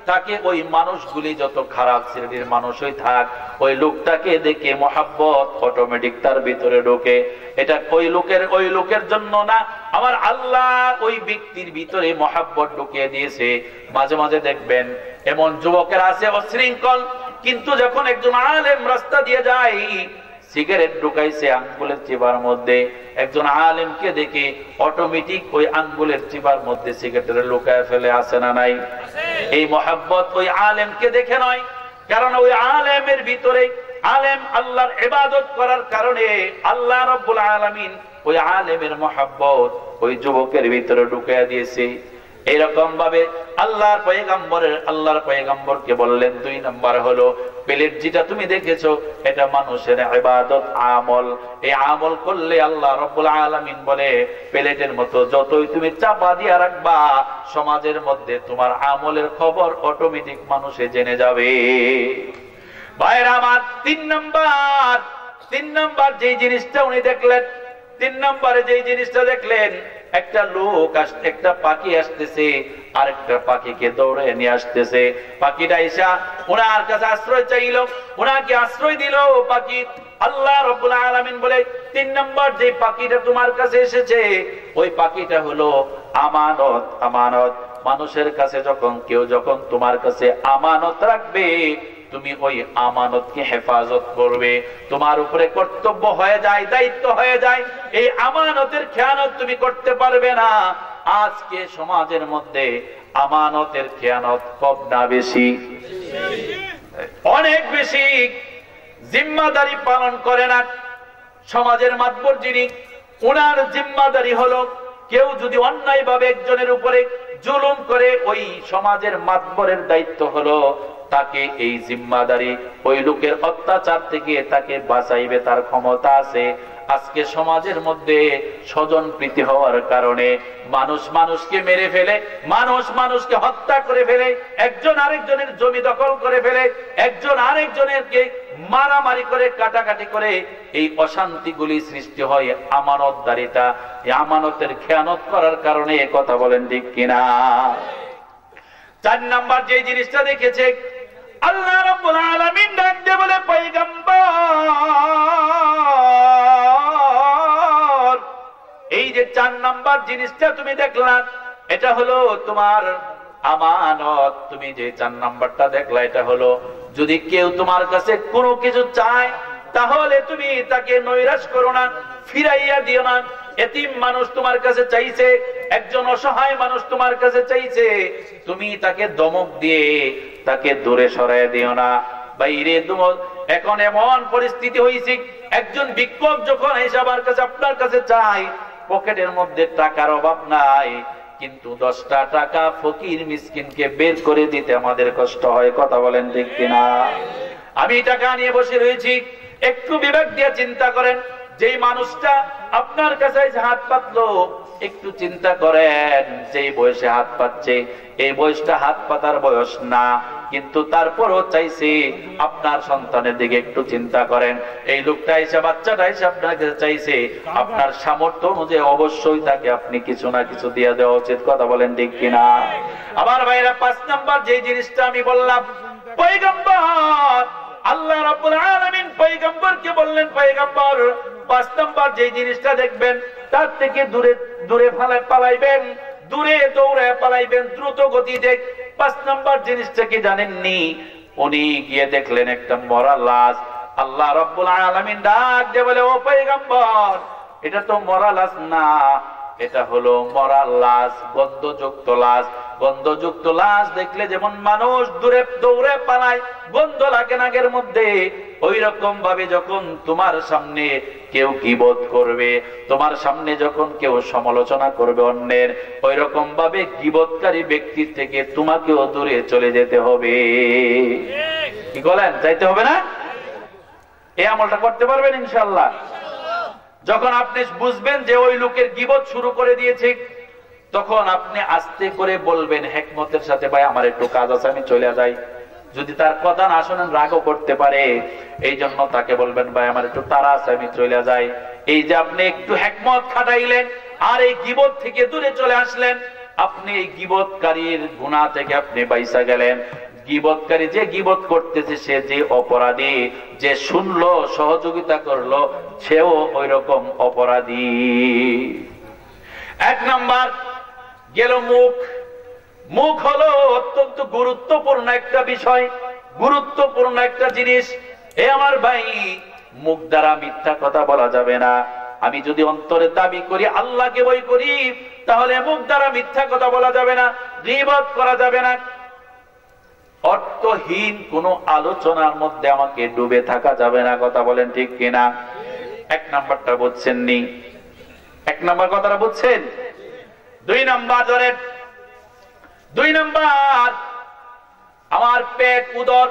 তাকে ওই মানুষগুলি যত খারাপ শ্রেণীর মানুষই থাক, ওই লোকটাকে দেখে মহব্বত অটোমেটিক তার ভিতরে ঢোকে। এটা ওই লোকের জন্য না, আমার আল্লাহ ওই ব্যক্তির ভিতরে মহব্বত ঢুকিয়ে দিয়েছে। মাঝে মাঝে দেখবেন এমন যুবকের আছে অশৃঙ্খল, কিন্তু যখন একজন আলেম রাস্তা দিয়ে যায়, সিগারেট ঢুকাইছে আঙ্গুলের চিবার মধ্যে, একজন আলেমকে দেখে অটোমেটিক ওই আঙ্গুলের চিবার মধ্যে সিগারেটের লুকায় ফেলে, আসে না নাই? এই মহব্বত ওই আলেমকে দেখে নয়, কারণ ওই আলেমের ভিতরে, আলেম আল্লাহর ইবাদত করার কারণে আল্লাহ রাব্বুল আলামিন ওই আলেমের মহব্বত ওই যুবকের ভিতরে ঢুকাইয়া দিয়েছে। এরকম ভাবে আল্লাহর পয়গম্বরকে বললেন, 2 নাম্বার হলো প্লেট যেটা তুমি দেখেছো এটা মানুষের ইবাদত, আমল। এই আমল করলে আল্লাহ রাব্বুল আলামিন বলে প্লেটের মতো যতই তুমি চাপা দিয়া রাখবা, সমাজের মধ্যে তোমার আমলের খবর অটোমেটিক মানুষে জেনে যাবে। ভাইরা আমার, 3 নাম্বার যে জিনিসটা উনি দেখলেন, 3 নম্বরে যে জিনিসটা দেখলেন, একটা লোক একটা পাখি আসতেছে, আরেকটা পাখিকে দৌড়ে নিয়ে আসতেছে। পাখিটা এসা ওনার কাছে আশ্রয় চাইল, ওনাকে আশ্রয় দিল পাখি। আল্লাহ রাব্বুল আলামিন বলে, 3 নম্বর যে পাখিটা তোমার কাছে এসেছে, ওই পাখিটা হলো আমানত। আমানত মানুষের কাছে যখন তোমার কাছে আমানত রাখবে, তুমি ওই আমানতকে হেফাজত করবে, তোমার উপরে কর্তব্য হয়ে যায়, দায়িত্ব হয়ে যায়, এই আমানতের খেয়ানত তুমি করতে পারবে না। আজকে সমাজের মধ্যে আমানতের খেয়ানত কম না বেশি? অনেক বেশি। জিম্মাদারি পালন করে না সমাজের মাতবর যিনি, ওনার জিম্মাদারি হলো কেউ যদি অন্যায় ভাবে একজনের উপরে জুলুম করে, ওই সমাজের মাতবরের দায়িত্ব হলো তাকে এই জিম্মাদারি ওই লোকের অত্যাচার থেকে তাকে বাঁচাইবে, তার ক্ষমতা আছে। আজকে সমাজের মধ্যে স্বজন প্রীতি হওয়ার কারণে মানুষ মানুষকে মেরে ফেলে, মানুষ মানুষকে হত্যা করে ফেলে, একজন আরেকজনের জমি দখল করে ফেলে, একজন আরেকজনেরকে মারামারি করে কাটাকাটি করে, এই অশান্তিগুলি সৃষ্টি হয় আমানতদারিতা, এই আমানতের খেয়ানত করার কারণে। কথা বলেন ঠিক কিনা? 4 নাম্বার যে জিনিসটা দেখেছে আল্লাহ রাব্বুল আলামিন ডাক দিয়ে বলে, পয়গম্বর এই যে 4 নাম্বার জিনিসটা তুমি দেখলা, এটা হলো তোমার আমানত। তুমি যে 4 নাম্বারটা দেখলা, এটা হলো যদি কেউ তোমার কাছে কোনো কিছু চায় তাহলে তুমি তাকে নৈরাশ করো না, ফিরাইয়া দিও না। এতিম মানুষ তোমার কাছে চাইছে, একজন অসহায় মানুষ তোমার কাছে চাইছে, তুমি তাকে ধমক দিয়ে তাকে দূরে সরাই দিও না। বাইরে এখন এমন পরিস্থিতি হয়েছে, একজন ভিক্ষুক যখন এসে আমার কাছে আপনার কাছে চাই, পকেটের মধ্যে টাকার অভাব নাই, কিন্তু 10টা টাকা ফকির মিসকিনকে বের করে দিতে আমাদের কষ্ট হয়। কথা বলেন ঠিক কিনা? আমি টাকা নিয়ে বসে রয়েছি, একটু বিবেক দিয়ে চিন্তা করেন, যেই মানুষটা আপনার কাছে হাত পাতলো, একটু চিন্তা করেন যেই বয়সে হাত পাচ্ছে, এই বয়সটা হাত পাতার বয়স না, কিন্তু তারপরও চাইছে আপনার সন্তানের দিকে একটু চিন্তা করেন। এই লোকটা এসে, বাচ্চাটা এসে আপনার কাছে চাইছে, আপনার সামর্থ্য অনুযায়ী অবশ্যই তাকে আপনি কিছু না কিছু দিয়ে দেওয়া উচিত। কথা বলেন ঠিক কিনা? আমার ভাইরা, 5 নাম্বার যে জিনিসটা আমি বললাম, পয়গম্বর আল্লাহ রাব্বুল আলামিন পয়গম্বরকে বললেন, পয়গম্বর 5 নাম্বার যে জিনিসটা দেখবেন তার থেকে দূরে দূরে পালাইবেন, দূরে দৌড়ে পালাইবেন দ্রুত গতিতে। 5 নাম্বার জিনিসটা কি জানেননি? উনি গিয়ে দেখলেন একটা মরা লাশ। আল্লাহ রাব্বুল আলামিন ডাক দিয়ে বলে, ও পয়গম্বর, এটা তো মরা লাশ না, এটা হলো মরা লাশ, গন্ধযুক্ত লাশ। গন্ধযুক্ত লাশ দেখলে যেমন মানুষ দূরে দৌড়ে পালায়, গন্ধ লাগে নাকের মধ্যে, ওই রকম ভাবে যখন তোমার সামনে কেউ গীবত করবে, তোমার সামনে যখন কেউ সমালোচনা করবে অন্যের, ওই রকম ভাবে গীবতকারী ব্যক্তির থেকে তোমাকেও দূরে চলে যেতে হবে। কি বলেন? চাইতে হবে না? এই আমলটা করতে পারবেন ইনশাআল্লাহ। যখন আপনি বুঝবেন যে ওই লোকের গীবত শুরু করে দিয়েছে, তখন আপনি আস্তে করে বলবেন হিকমতের সাথে, ভাই আমার একটু কাজ আছে, আমি চলে যাই। যদি তার কথা না শোনেন, রাগও করতে পারে, এই জন্য তাকে বলবেন, ভাই আমার একটু তাড়া আছে, আমি চলে যাই। এই যে আপনি একটু হিকমত খাটাইলেন আর এই গীবত থেকে দূরে চলে আসলেন, আপনি এই গীবতকারীর গুনাহ থেকে আপনি বাইসা গেলেন। গীবতকারী যে গীবত করতেছে, সে যে অপরাধী, যে শুনলো সহযোগিতা করলো, সেও ওই রকম অপরাধী। 1 নাম্বার গেল মুখ। মুখ হলো অত্যন্ত গুরুত্বপূর্ণ একটা বিষয়, গুরুত্বপূর্ণ একটা জিনিস। এ আমার ভাই, মুখ দ্বারা মিথ্যা কথা বলা যাবে না। আমি যদি অন্তরে দাবি করি আল্লাহকে ভয় করি, তাহলে মুখ দ্বারা মিথ্যা কথা বলা যাবে না, গীবত করা যাবে না। অর্থহীন কোন আলোচনার মধ্যে আমাকে ডুবে থাকা যাবে না। কথা বলেন ঠিক কিনা? 1 নাম্বারটা বুঝছেন নি? 1 নাম্বার কথাটা বুঝছেন? 2 নাম্বার ধরেন, 2 নাম্বার আমার পেট উদর।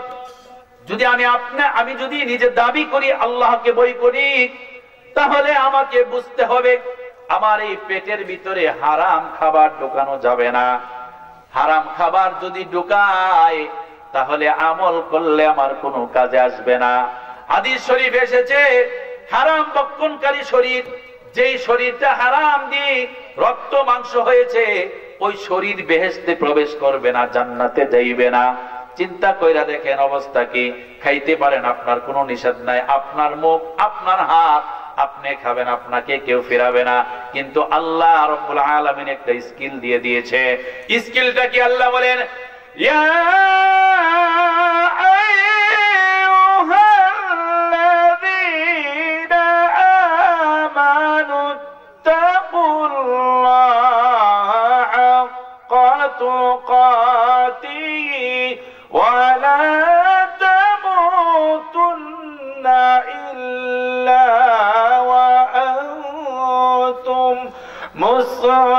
যদি আমি যদি নিজে দাবি করি আল্লাহকে ভয় করি, তাহলে আমাকে বুঝতে হবে আমার এই পেটের ভিতরে হারাম খাবার ঢোকানো যাবে না। হারাম খাবার যদি ঢুকায়, তাহলে আমল করলে আমার কোনো কাজে আসবে না। হাদিস শরীফ এসেছে, হারাম ভক্ষণকারী শরীর, যেই শরীরটা হারাম দিয়ে রক্ত মাংস হয়েছে, ওই শরীর বেহেশতে প্রবেশ করবে না, জান্নাতে যাইবে না। চিন্তা কইরা দেখেন অবস্থা কি। খাইতে পারেন, আপনার কোনো নিষেধ নাই, আপনার মুখ, আপনার হাত, আপনি খাবেন, আপনাকে কেউ ফেরাবে না। কিন্তু আল্লাহ রাব্বুল আলামিন একটা স্কিল দিয়ে দিয়েছে। স্কিলটা কি? আল্লাহ বলেন, ইয়া আইয়ুহাল্লাযীনা আমানু তাকুল্লাহা হাক্কা তুকাতিহি ওয়া লা তামুতুন্না ইল্লা মুসলিমুন।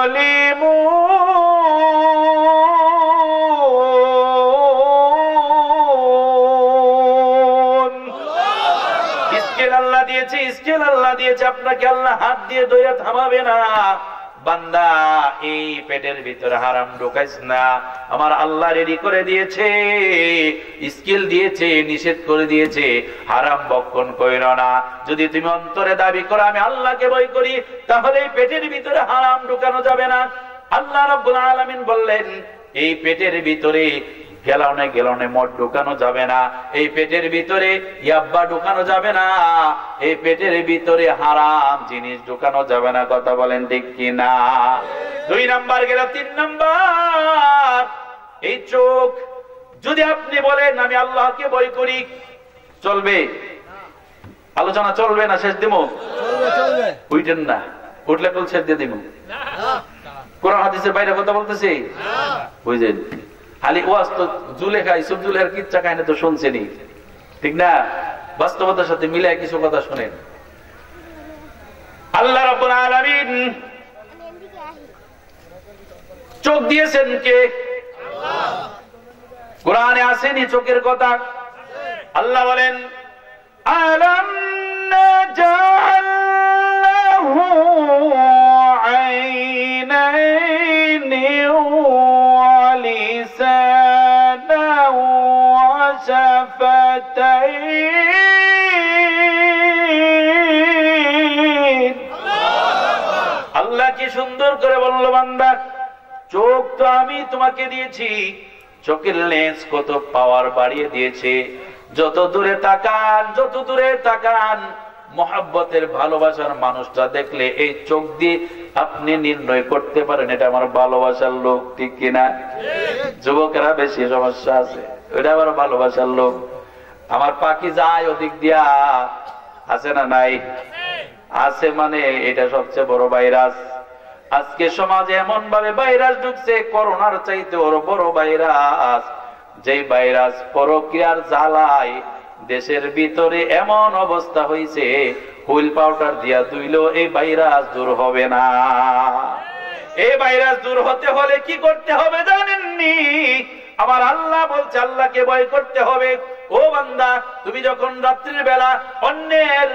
মোবাইল আল্লাহ দিয়েছে, স্কেল আল্লাহ দিয়েছে, আপনাকে আল্লাহ হাত দিয়ে ধরে থামাবে না। বান্দা এই পেটের ভিতরে হারাম ঢোকাইস না, আমার আল্লাহ রেডি করে দিয়েছে, স্কিল দিয়েছে, নিষেধ করে দিয়েছে, হারাম বক্ষণ কইরো না। যদি তুমি অন্তরে দাবি করো আমি আল্লাহকে ভয় করি, তাহলে এই পেটের ভিতরে হারাম ঢোকানো যাবে না। আল্লাহ রাব্বুল আলামিন বললেন এই পেটের ভিতরে গেলানে গেলানে মদ ঢুকানো যাবে না, এই পেটের ভিতরে ইয়াব্বা ঢুকানো যাবে না, এই পেটের ভিতরে হারাম জিনিস ঢুকানো যাবে না। কথা বলেন ঠিক কিনা? 2 নাম্বার গেল। 3 নাম্বার, এই চোখ। যদি আপনি বলেন আমি আল্লাহকে ভয় করি, চলবে? আলোচনা চলবে না শেষ দিব? উঠেন না, উঠলে কল শেষ দিয়ে দিব। কোরআন হাদিসের বাইরে কথা বলতেছি, বুঝলেন? খালি ওয়াজ তো জুলেখা, ইসুফ জুলেখার কিচ্ছা কাহিনী তো শুনছেনি, ঠিক না? বাস্তবতার সাথে মিলে কিছু কথা শুনেন। আল্লাহ রাব্বুল আলামিন চোখ দিয়েছেন কে? কোরআনে আসেনি চোখের কথা? আল্লাহ বলেন আলাম নাজাল লাহু আইনাইনি ওয়া লিসানান ওয়া শাফাতাইন। আল্লাহ কি সুন্দর করে বলল, বান্দা চোখ তো আমি তোমাকে দিয়েছি, চোখের লেন্স কত পাওয়ার বাড়িয়ে দিয়েছে। যত দূরে তাকান, যত দূরে তাকান, মহব্বতের ভালোবাসার মানুষটা দেখলে এই চোখ দিয়ে আপনি নির্ণয় করতে পারেন এটা আমার ভালোবাসার লোক, ঠিক কিনা? যুবকেরা বেশি সমস্যা আছে, ওইটা আমার ভালোবাসার লোক। আমার পাখি যায় ওদিক দিয়া, আছে না নাই? আছে, মানে এটা সবচেয়ে বড় ভাইরাস। আজকে সমাজে এমন ভাবে ভাইরাস ঢুকছে, করোনার চাইতে ওর বড় ভাইরাস। যে ভাইরাস পরকীয়ার জ্বালায় দেশের ভিতরে এমন অবস্থা হয়েছে, হুইল পাউডার দিয়া ধুইলেও এই ভাইরাস দূর হবে না। এই ভাইরাস দূর হতে হলে কি করতে হবে জানেননি? আমার আল্লাহ বলছে আল্লাহকে ভয় করতে হবে। ও বান্দা, তুমি যখন রাত্রির বেলা অন্যের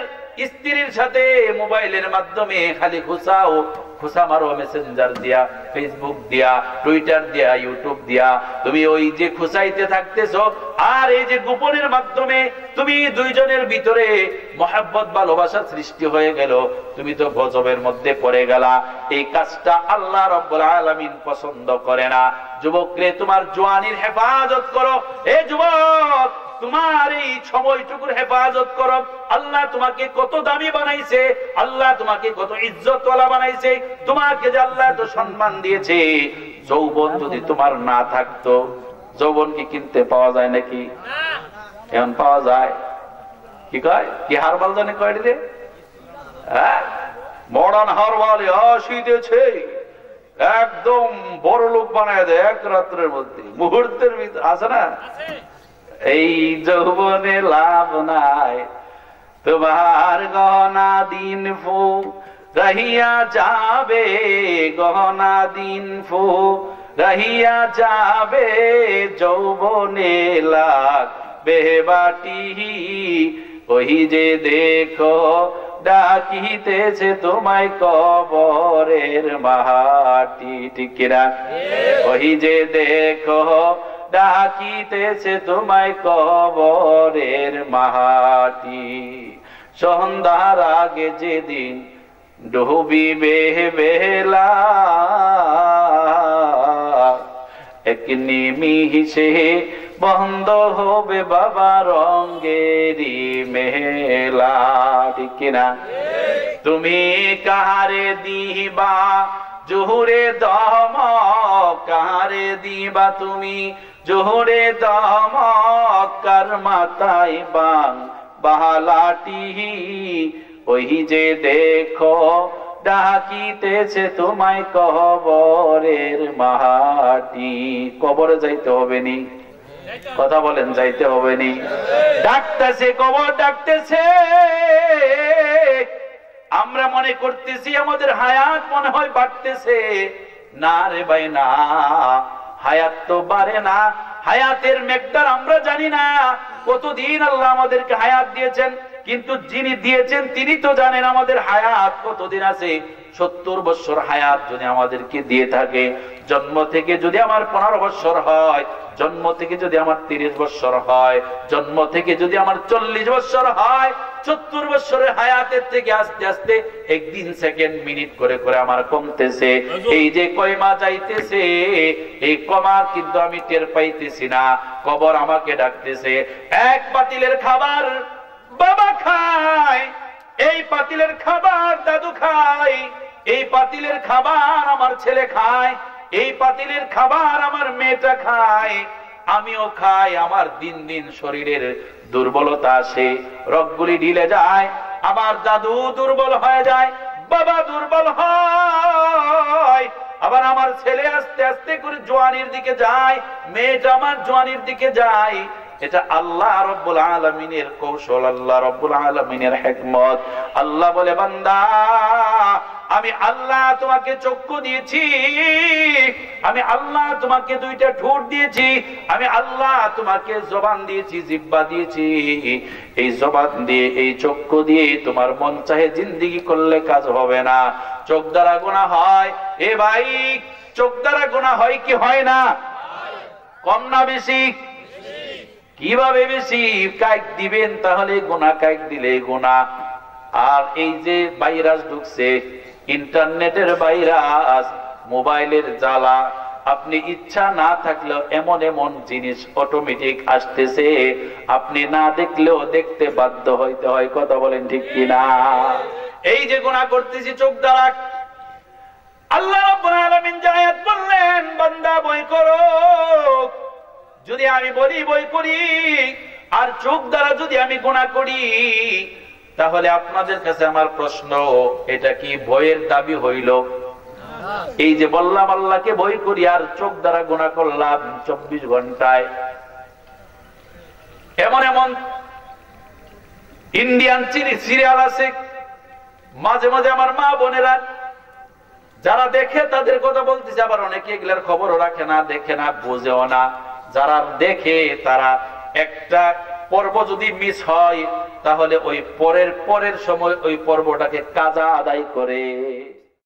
স্ত্রীর সাথে মোবাইলের মাধ্যমে খালি খুশা মারো, মেসেঞ্জার দিয়া, ফেসবুক দিয়া, টুইটার দিয়া, ইউটিউব দিয়া, তুমি ওই যে খুশাইতে থাকতেছো, আর এই যে গোপনের মাধ্যমে তুমি দুইজনের ভিতরে মহব্বত ভালোবাসা সৃষ্টি হয়ে গেল, তুমি তো গজবের মধ্যে পড়ে গেলা। এই কাজটা আল্লাহ রাব্বুল আলামিন পছন্দ করে না। যুবকরে, তোমার জওয়ানির হেফাজত করো। এ যুবক, তোমার এই সময়টুকুর হেফাজত করো। আল্লাহ তোমাকে কত দামি বানাইছে, আল্লাহ তোমাকে কত ইজ্জতওয়ালা বানাইছে, তোমাকে যে আল্লাহ এত সম্মান দিয়েছে। যৌবন যদি তোমার না থাকতো, যৌবন কি কিনতে পাওয়া যায় নাকি? এখন পাওয়া যায়? কি কয়, কি হারবাল জানে কয় রে? হ্যাঁ, মডার্ন হারবাল আসিতেছে, একদম বড় লোক বানায় দেয় এক রাত্রের মধ্যে, মুহূর্তের ভিতরে। আছে না? এই যৌবনে লাভ নাই, তোমার গহনা দিন ফু রহিয়া যাবে, গহনা দিন ফু রহিয়া যাবে, যৌবনে লাগবে বাটি, ওই যে দেখো ডাকিতেছে তোমায় কবরের মাটি, ঠিক কিনা? ওই যে দেখো ডাকিতেছে তোমায় কবরের মাটি। সন্ধ্যার আগে যেদিন ডুবিবে বেলা, এক নিমিষে বন্ধ হবে বাবা রঙ্গেরি মেলা, ঠিক কিনা? তুমি কাহারে দিবা জোহরে দম, কাহারে দিবা তুমি জোহরে দম, কার মাথায় বাং বাহালাটি, ওই যে দেখো ডাকিতেছে তোমায় কবরের মাটি। কবরে যাইতে হবে নি? কথা বলেন, যাইতে হবে নি? ডাকতেছে, কবর ডাকতেছে। আমরা মনে করতেছি আমাদের হায়াত মনে হয় বাড়তেছে। না রে ভাই, না, হায়াত তো বাড়ে না। হায়াতের মেকদার আমরা জানি না, কতদিন আল্লাহ আমাদেরকে হায়াত দিয়েছেন। কিন্তু যিনি দিয়েছেন তিনি তো জানেন আমাদের হায়াত কতদিন আছে। 70 বছর হায়াত যদি আমাদেরকে দিয়ে থাকে, জন্ম থেকে যদি আমার 15 বছর হয়, জন্ম থেকে যদি আমার 30 বছর হয়, জন্ম থেকে যদি আমার 40 বছর হয়, 70 বছরের হায়াতের থেকে আস্তে আস্তে একদিন সেকেন্ড মিনিট করে করে আমার কমতেছে। এই যে কয়মা যাইতেছে, এই কমা কিন্তু আমি টের পাইতেছি না। কবর আমাকে ডাকতেছে। এক পাতিলের খাবার বাবা খায়, এই পাতিলের খাবার দাদু খায়, এই পাতিলের খাবার আমার ছেলে খায়, এই পাতিলের খাবার আমার মেয়েটা খায়, আমিও খাই। আমার দিন দিন শরীরের দুর্বলতা আসে, রগগুলি ঢিলে যায়, আমার দাদু দুর্বল হয়ে যায়, বাবা দুর্বল হয়, আবার আমার ছেলে আস্তে আস্তে করে জওয়ানির দিকে যায়, মেয়েটা আমার জওয়ানির দিকে যায়। এটা আল্লাহ রাব্বুল আলামিনের কৌশল, আল্লাহ রাব্বুল আলামিনের হিকমত। আল্লাহ বলে, বান্দা আমি আল্লাহ তোমাকে চক্ষু দিয়েছি, আমি আল্লাহ তোমাকে দুইটা ঠোঁট দিয়েছি, আমি আল্লাহ তোমাকে জবান দিয়েছি, জিহ্বা দিয়েছি। এই জবান দিয়ে, এই চক্ষু দিয়ে তোমার মন চাহে জিন্দেগি করলে কাজ হবে না। চোখ দ্বারা গুনাহ হয়। এ ভাই, চোখ দ্বারা গুনাহ হয় কি হয় না? কম না বেশি? কিভাবে বেশি? কাইক দিবেন তাহলে গুনাহ, কাইক দিলে গুনাহ। আর এই যে ভাইরাস ঢুকছে, ইন্টারনেটের ভাইরাস, মোবাইলের জ্বালা, আপনি ইচ্ছা না থাকলেও এমন এমন জিনিস অটোমেটিক আসতেছে, আপনি না দেখলেও দেখতে বাধ্য হইতে হয়। কথা বলেন ঠিক কিনা? এই যে গুনাহ করতেছি চোখ দ্বারা, আল্লাহ রাব্বুল আলামিন যে আয়াত বললেন, বান্দা বই করো, যদি আমি বলি বই করি, আর চোখ দ্বারা যদি আমি গুনাহ করি, তাহলে আপনাদের কাছে আমার প্রশ্ন, এটা কি বইয়ের দাবি হইল? এই যে বললাম আল্লাহকে বই করি আর চোখ দ্বারা গুনাহ করলাম 24 ঘন্টায়। এমন এমন ইন্ডিয়ান সিরিয়াল আছে, মাঝে মাঝে আমার মা বোনেরা যারা দেখে তাদের কথা বলতেছে, আবার অনেকে এগুলার খবরও রাখে না, দেখে না, বুঝেও না। যারা দেখে তারা একটা পর্ব যদি মিস হয়, তাহলে ওই পরের সময় ওই পর্বটাকে কাজা আদায় করে।